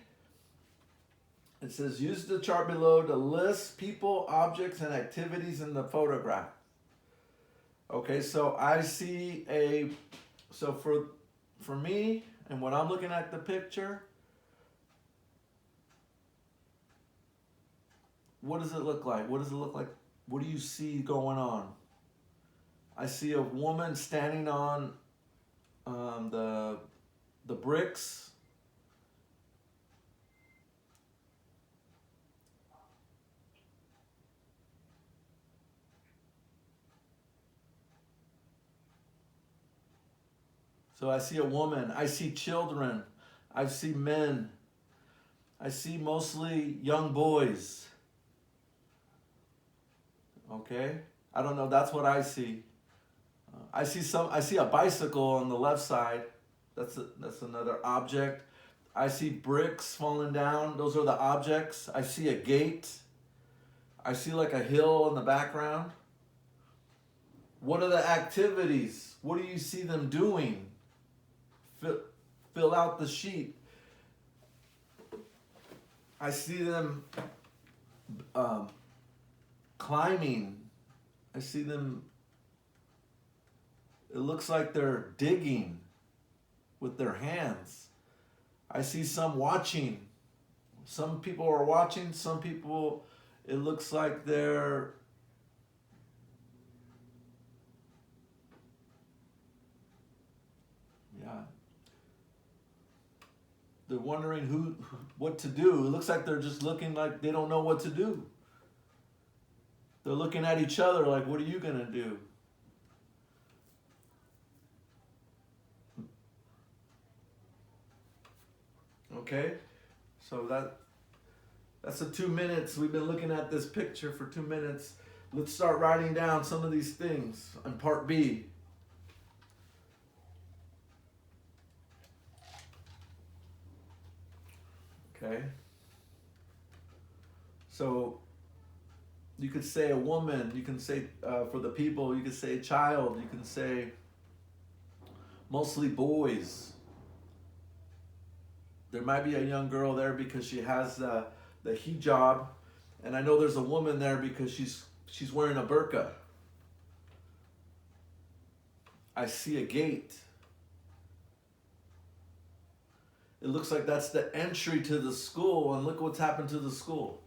it says use the chart below to list people, objects, and activities in the photograph. Okay, so I see so for me, and when I'm looking at the picture, what does it look like? What does it look like? What do you see going on? I see a woman standing on the bricks. So I see a woman, I see children, I see men, I see mostly young boys. Okay, I don't know, that's what I see. I see a bicycle on the left side. That's another object. I see bricks falling down. Those are the objects. I see a gate. I see like a hill in the background. What are the activities? What do you see them doing? Fill out the sheet. I see them climbing. I see them, it looks like they're digging with their hands. I see some watching. Some people are watching, some people, it looks like they're they're wondering what to do. It looks like they're just looking like they don't know what to do. They're looking at each other like, what are you going to do? Okay, so that's the 2 minutes. We've been looking at this picture for 2 minutes. Let's start writing down some of these things on part B. Okay. So you could say a woman, you can say for the people, you could say child, you can say mostly boys. There might be a young girl there because she has the hijab, and I know there's a woman there because she's wearing a burqa. I see a gate. It looks like that's the entry to the school, and look what's happened to the school.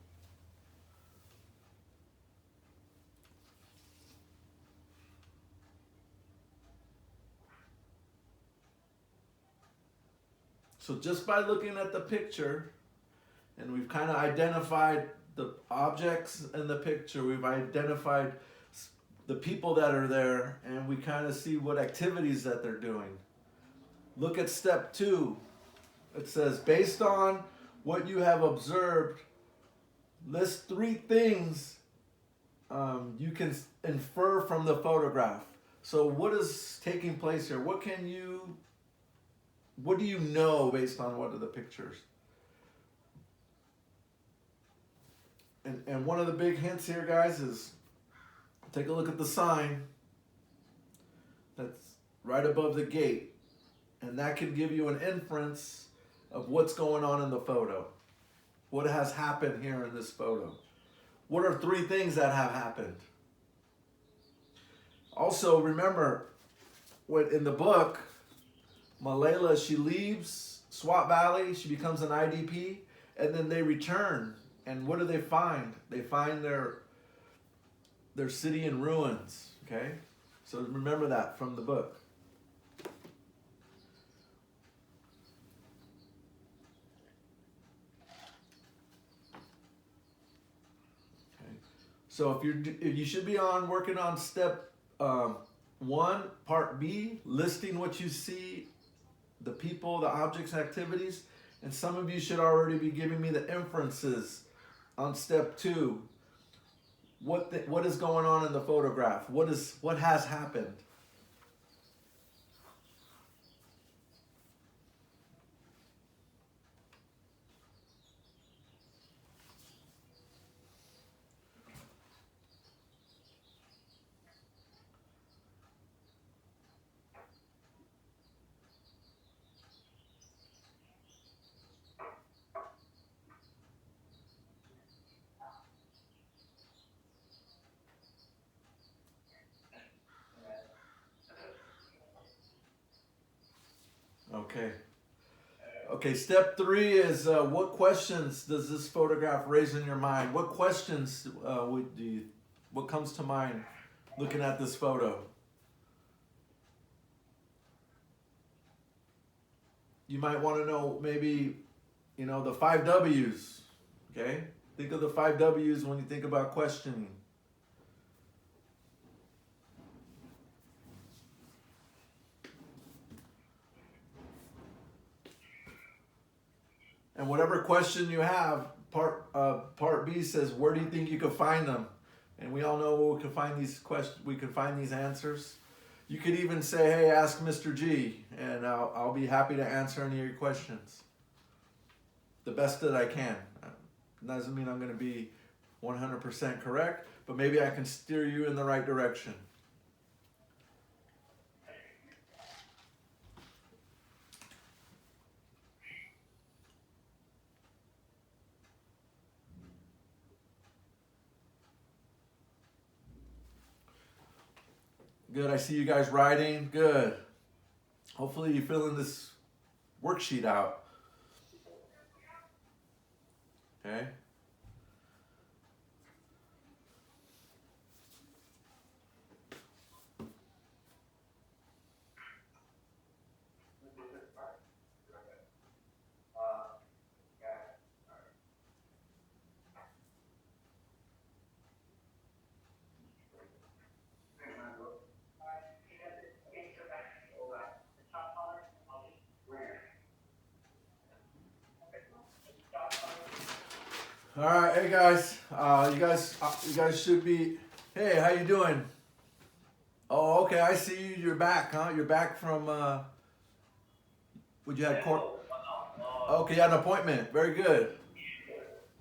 So just by looking at the picture, and we've kind of identified the objects in the picture, we've identified the people that are there, and we kind of see what activities that they're doing. Look at step 2. It says, based on what you have observed, list 3 things you can infer from the photograph. So what is taking place here? What do you know based on what are the pictures? And one of the big hints here, guys, is take a look at the sign that's right above the gate. And that can give you an inference of what's going on in the photo. What has happened here in this photo? What are 3 things that have happened? Also, remember, in the book, Malayla, she leaves Swat Valley, she becomes an IDP, and then they return. And what do they find? They find their city in ruins, okay? So remember that from the book. So if you should be working on step 1, part B, listing what you see, the people, the objects, activities, and some of you should already be giving me the inferences on step 2. What is going on in the photograph? What has happened? Okay. Okay, step 3 is what questions does this photograph raise in your mind? What questions what comes to mind looking at this photo? You might want to know maybe, the 5 W's, okay? Think of the 5 W's when you think about questioning. And whatever question you have, part B says, where do you think you could find them? And we all know where we can find these questions. We can find these answers. You could even say, "Hey, ask Mr. G," and I'll be happy to answer any of your questions, the best that I can. Doesn't mean I'm going to be 100% correct, but maybe I can steer you in the right direction. Good, I see you guys writing. Good. Hopefully you're filling this worksheet out. Okay. All right, hey guys, you guys should be. Hey, how you doing? Oh, okay, I see you. You're back, huh? You're back from. Would you have court? Okay, you had an appointment. Very good.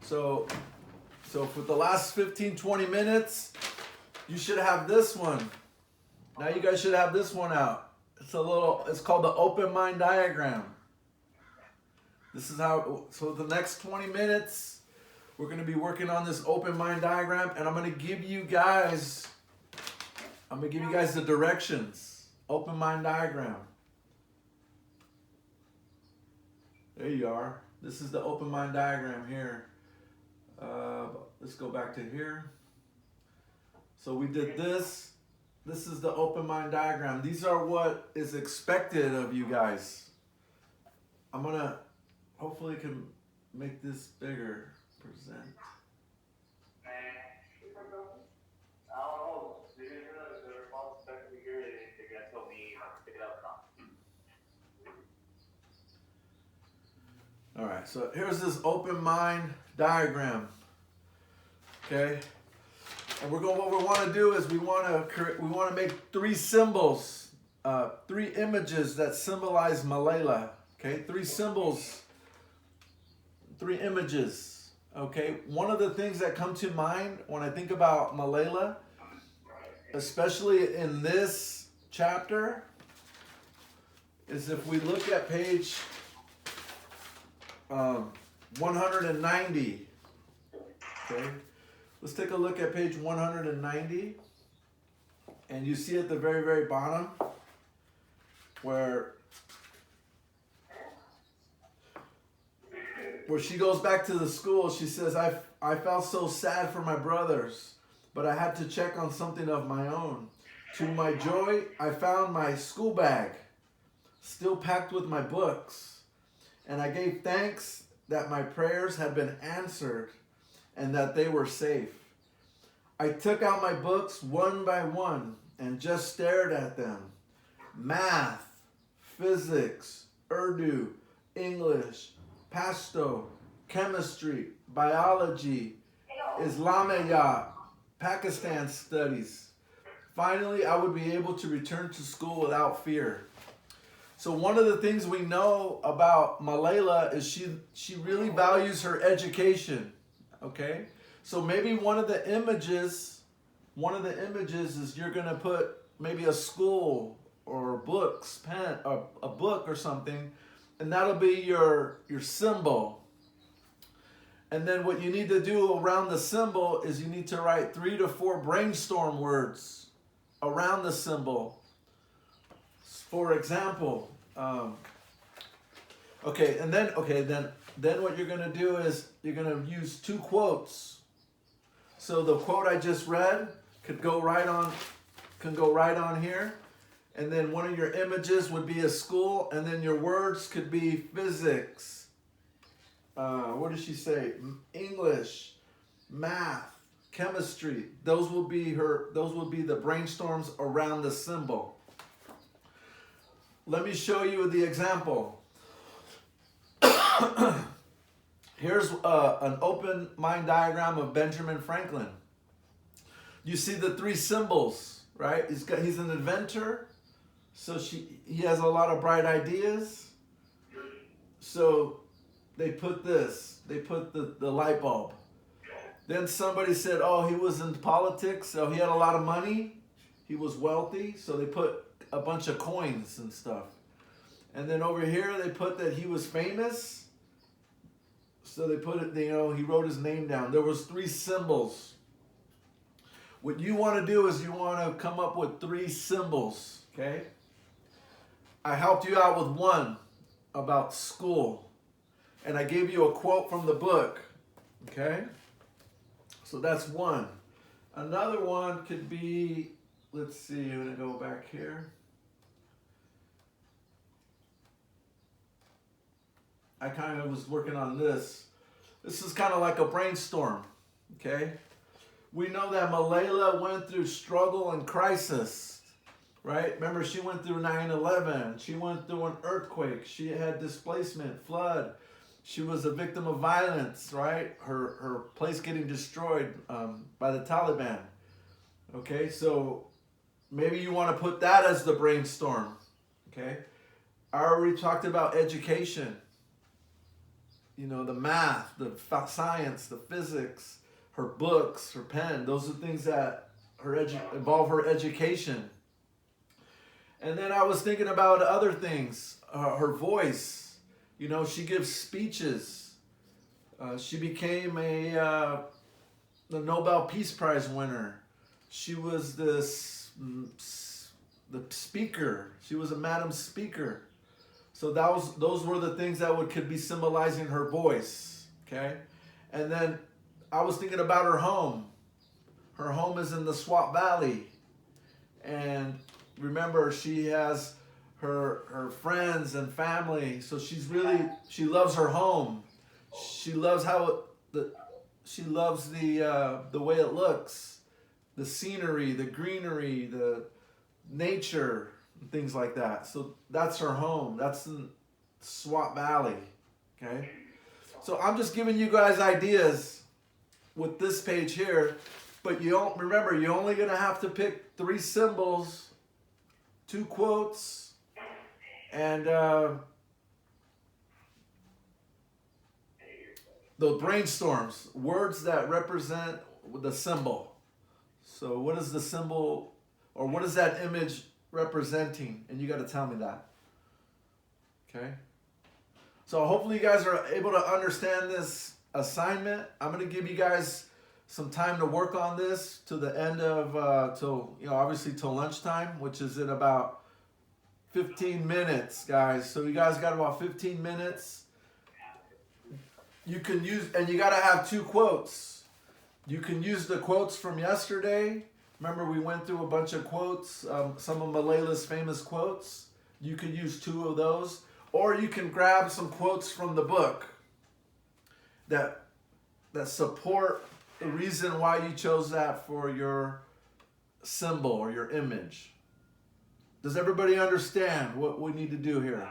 So, so for the last 15, 20 minutes, you should have this one. Now you guys should have this one out. It's called the open mind diagram. This is how, so the next 20 minutes, we're going to be working on this open mind diagram, and I'm going to give you guys the directions. Open mind diagram. There you are. This is the open mind diagram here. Let's go back to here. So we did this. This is the open mind diagram. These are what is expected of you guys. I'm gonna, hopefully can make this bigger. Present. All right, so here's this open mind diagram. Okay, and what we want to do is we want to make three symbols, three images that symbolize Malayla. Okay, three symbols, three images. Okay, one of the things that come to mind when I think about Malayla, especially in this chapter, is if we look at page 190. Okay, let's take a look at page 190, and you see at the very, very bottom where she goes back to the school. She says, I felt so sad for my brothers, but I had to check on something of my own. To my joy, I found my school bag, still packed with my books, and I gave thanks that my prayers had been answered and that they were safe. I took out my books one by one and just stared at them. Math, physics, Urdu, English, Pashto, chemistry, biology, Islamiyat, Pakistan studies. Finally, I would be able to return to school without fear. So one of the things we know about Malayla is she really values her education. Okay? So maybe one of the images is you're gonna put maybe a school or books, pen, or a book or something, and that'll be your symbol. And then what you need to do around the symbol is you need to write 3 to 4 brainstorm words around the symbol. For example, then what you're gonna do is you're gonna use 2 quotes. So the quote I just read can go right on here, and then one of your images would be a school, and then your words could be physics. What did she say? English, math, chemistry. Those will be the brainstorms around the symbol. Let me show you the example. Here's an open mind diagram of Benjamin Franklin. You see the 3 symbols, right? He's an inventor, so he has a lot of bright ideas. So they put the light bulb. Then somebody said, oh, he was in politics, so he had a lot of money. He was wealthy, so they put a bunch of coins and stuff. And then over here, they put that he was famous. So they put it, he wrote his name down. There was 3 symbols. What you want to do is you want to come up with 3 symbols, okay? I helped you out with one about school. And I gave you a quote from the book, okay? So that's one. Another one could be, let's see, I'm going to go back here. I kind of was working on this. This is kind of like a brainstorm, okay? We know that Malayla went through struggle and crisis, right? Remember, she went through 9/11. She went through an earthquake. She had displacement, flood. She was a victim of violence, right? Her place getting destroyed by the Taliban. Okay, so maybe you want to put that as the brainstorm. Okay, I already talked about education. You know, the math, the science, the physics, her books, her pen. Those are things that involve her education. And then I was thinking about other things. Her voice. You know, she gives speeches. She became the Nobel Peace Prize winner. She was the speaker. She was a Madam Speaker. So those were the things that could be symbolizing her voice. Okay, and then I was thinking about her home. Her home is in the Swat Valley, and remember, she has her friends and family. So she loves her home. She loves she loves the way it looks, the scenery, the greenery, the nature, and things like that. So that's her home. That's in Swat Valley. Okay. So I'm just giving you guys ideas with this page here, but remember, you're only gonna have to pick 3 symbols, 2 quotes, and the brainstorms, words that represent the symbol. So what is the symbol, or what is that image representing? And you got to tell me that. Okay. So hopefully you guys are able to understand this assignment. I'm going to give you guys some time to work on this to the end of, obviously till lunchtime, which is in about 15 minutes, guys. So you guys got about 15 minutes. You can use, and you got to have 2 quotes. You can use the quotes from yesterday. Remember, we went through a bunch of quotes, some of Malayla's famous quotes. You could use 2 of those. Or you can grab some quotes from the book that support the reason why you chose that for your symbol or your image. Does everybody understand what we need to do here?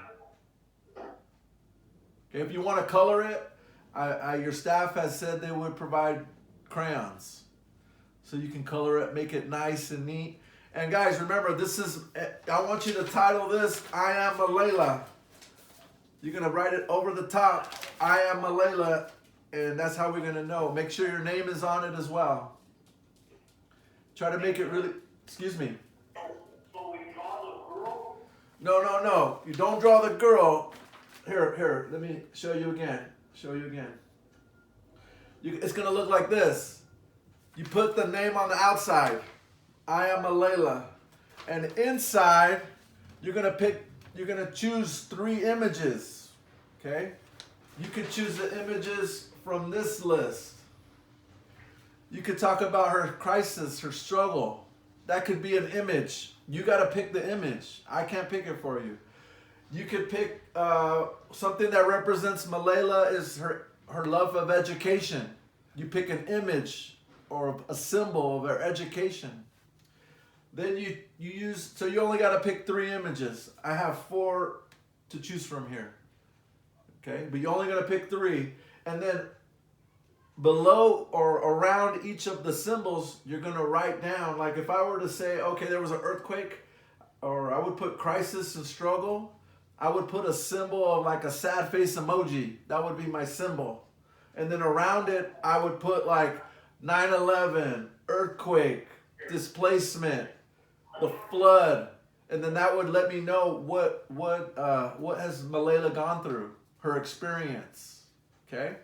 Okay, if you want to color it, your staff has said they would provide crayons. So you can color it, make it nice and neat. And guys, remember, I want you to title this, I Am Malayla. You're going to write it over the top, I Am Malayla, and that's how we're going to know. Make sure your name is on it as well. Try to make it really, excuse me. So we draw the girl? No. You don't draw the girl. Here, let me show you again. It's going to look like this. You put the name on the outside, I Am Malayla. And inside, you're going to choose 3 images, okay? You could choose the images from this list. You could talk about her crisis, her struggle. That could be an image. You got to pick the image. I can't pick it for you. You could pick something that represents Malayla is her love of education. You pick an image or a symbol of her education. Then you use, so you only got to pick 3 images. I have 4 to choose from here. Okay, but you're only going to pick 3. And then below or around each of the symbols, you're going to write down, like if I were to say, okay, there was an earthquake, or I would put crisis and struggle, I would put a symbol of like a sad face emoji. That would be my symbol. And then around it, I would put like 9/11, earthquake, displacement, the flood, and then that would let me know what has Malayla gone through, her experience. Okay?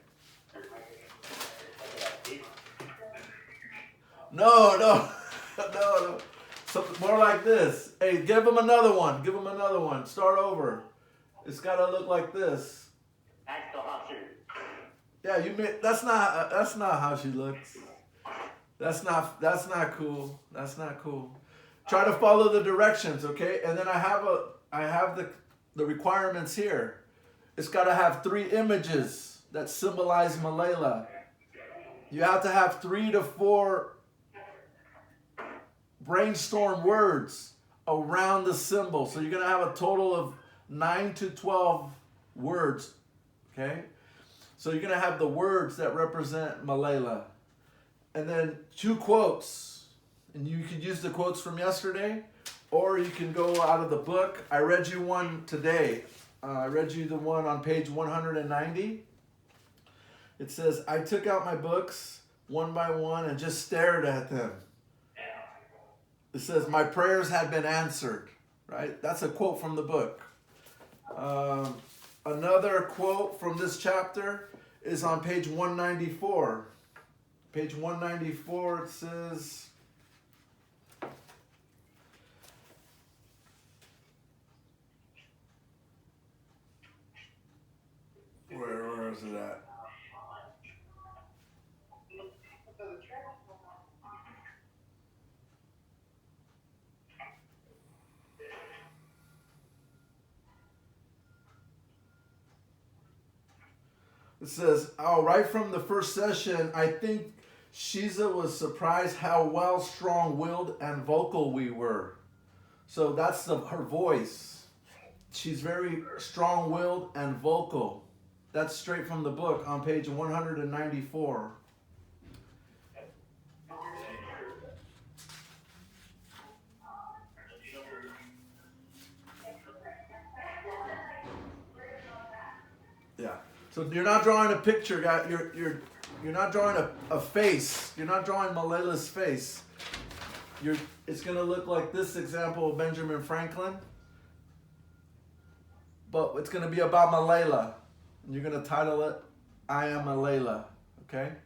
No. Something more like this. Hey, give them another one. Start over. It's got to look like this. Yeah, that's not how she looks. That's not cool. That's not cool. Try to follow the directions, okay? And then I have the requirements here. It's got to have 3 images that symbolize Malayla. You have to have 3 to 4 brainstorm words around the symbol. So you're going to have a total of 9 to 12 words, okay? So you're gonna have the words that represent Malayla, and then 2 quotes, and you could use the quotes from yesterday, or you can go out of the book. I read you one today. I read you the one on page 190. It says, "I took out my books one by one and just stared at them." It says, "My prayers had been answered." Right? That's a quote from the book. Another quote from this chapter is on page 194. Page 194, it says, where is it at? It says, "Oh, right from the first session, I think Shiza was surprised how well strong-willed and vocal we were." So that's her voice. She's very strong-willed and vocal. That's straight from the book on page 194. Yeah. So you're not drawing a picture, guy. You're not drawing a face. You're not drawing Malayla's face. It's gonna look like this example of Benjamin Franklin, but it's gonna be about Malayla. And you're gonna title it, "I Am Malayla." Okay?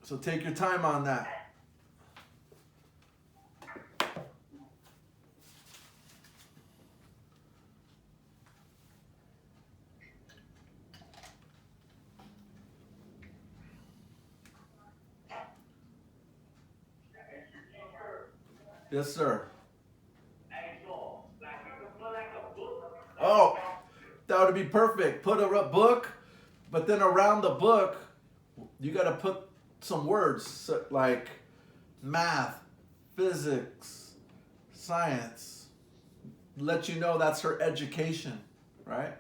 So take your time on that. Yes, sir. Oh, that would be perfect. Put a book, but then around the book, you got to put some words like math, physics, science. Let you know that's her education, right?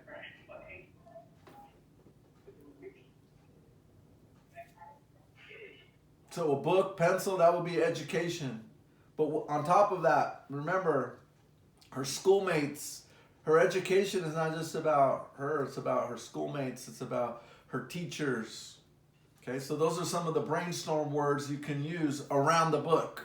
So a book, pencil, that would be education. But on top of that, remember, her schoolmates, her education is not just about her, it's about her schoolmates, it's about her teachers. Okay, so those are some of the brainstorm words you can use around the book.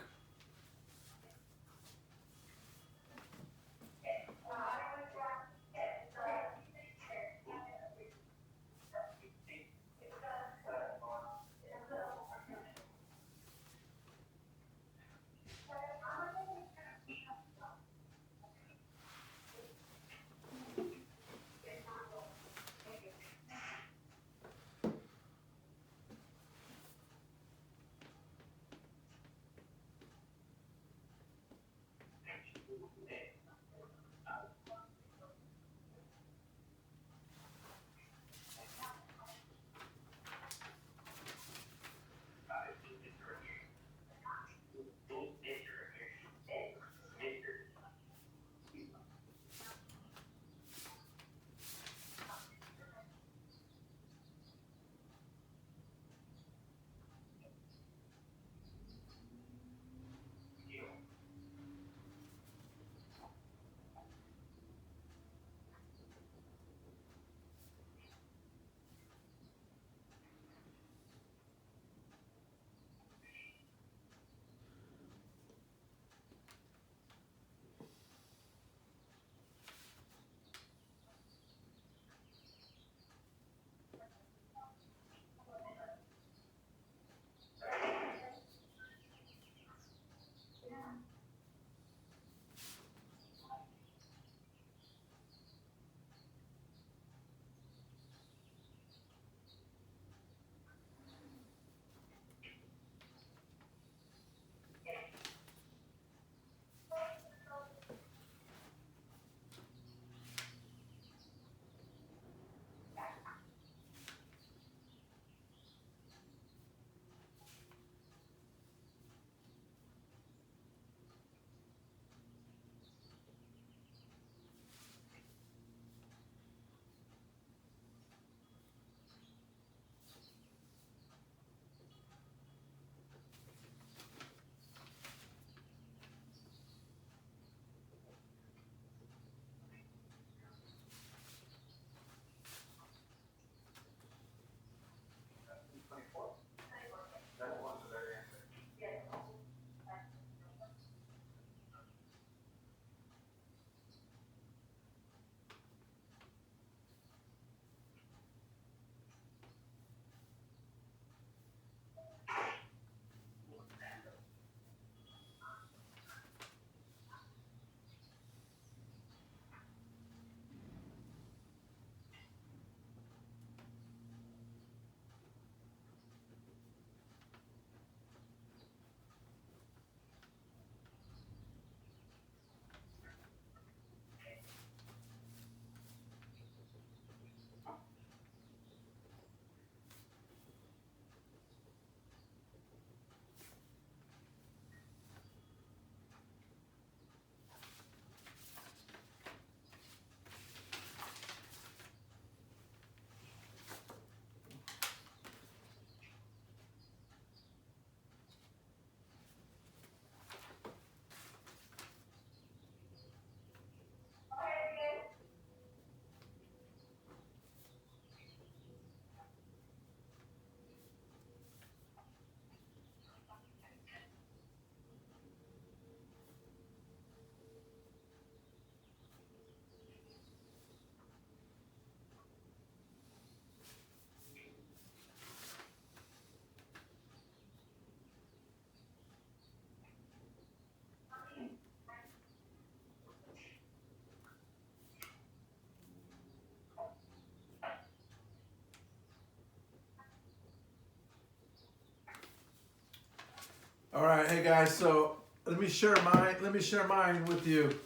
All right, hey guys. So let me share mine. Let me share mine with you.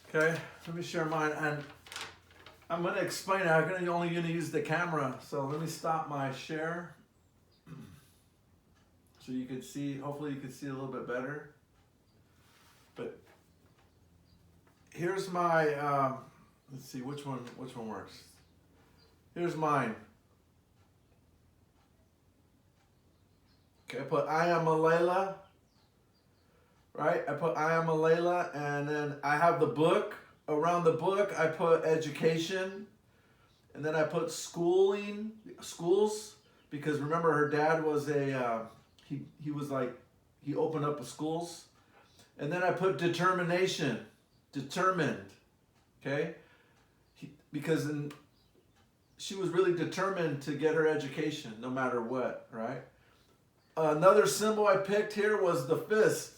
Okay, let me share mine, and I'm gonna explain it. I'm only gonna use the camera. So let me stop my share, so you can see. Hopefully, you can see a little bit better. But here's my. Let's see which one works. Here's mine. Okay, I put I am Malayla. Right? I put I am Malayla, and then I have the book. Around the book, I put education, and then I put schools, because remember her dad was a he was like he opened up a schools, and then I put determination, determined, okay, because she was really determined to get her education no matter what, right? Another symbol I picked here was the fist,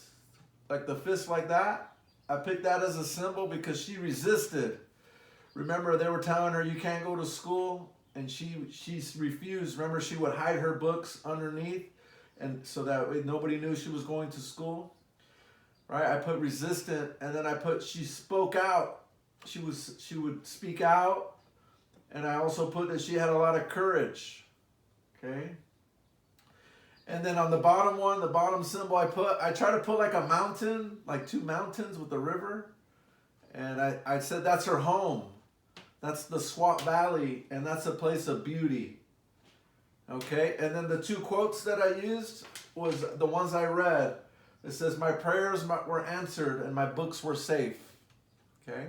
like the fist like that. I picked that as a symbol because she resisted. Remember, they were telling her you can't go to school, and she refused. Remember, she would hide her books underneath, and so that way nobody knew she was going to school. Right? I put resistant, and then I put she spoke out. She would speak out, and I also put that she had a lot of courage. Okay. And then on the bottom one, the bottom symbol I try to put like a mountain, like two mountains with a river. And I said that's her home. That's the Swat Valley, and that's a place of beauty. Okay, and then the two quotes that I used was the ones I read. It says, my prayers were answered and my books were safe. Okay.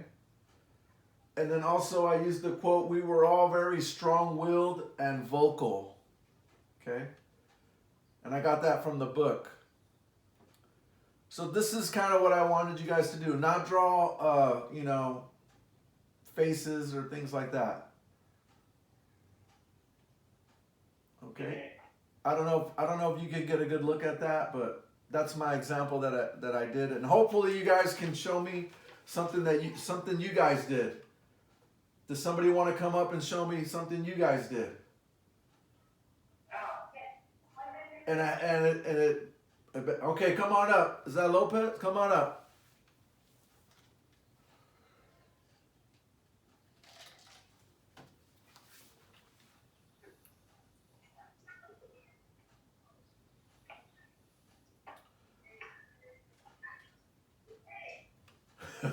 And then also I used the quote, we were all very strong-willed and vocal. Okay. And I got that from the book. So this is kind of what I wanted you guys to do. Not draw, faces or things like that. Okay. I don't know if you could get a good look at that, but that's my example that I did, and hopefully you guys can show me something you guys did. Does somebody want to come up and show me something you guys did? Okay, come on up. Is that Lopez? Come on up.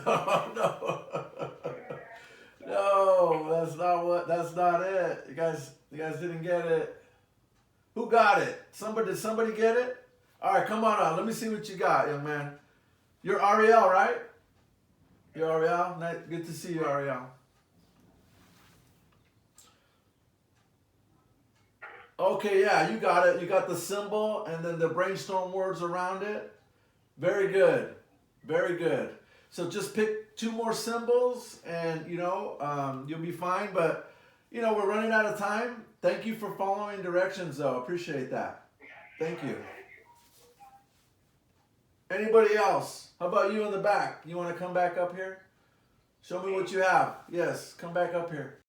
Oh no. No, that's not it. You guys didn't get it. Who got it? Did somebody get it? All right, come on out. Let me see what you got, young man. You're Ariel, right? You're Ariel? Good to see you, Ariel. Okay, yeah, you got it. You got the symbol and then the brainstorm words around it. Very good. Very good. So just pick two more symbols and, you'll be fine. But, we're running out of time. Thank you for following directions, though. Appreciate that. Thank you. Anybody else? How about you in the back? You want to come back up here? Show me what you have. Yes, come back up here.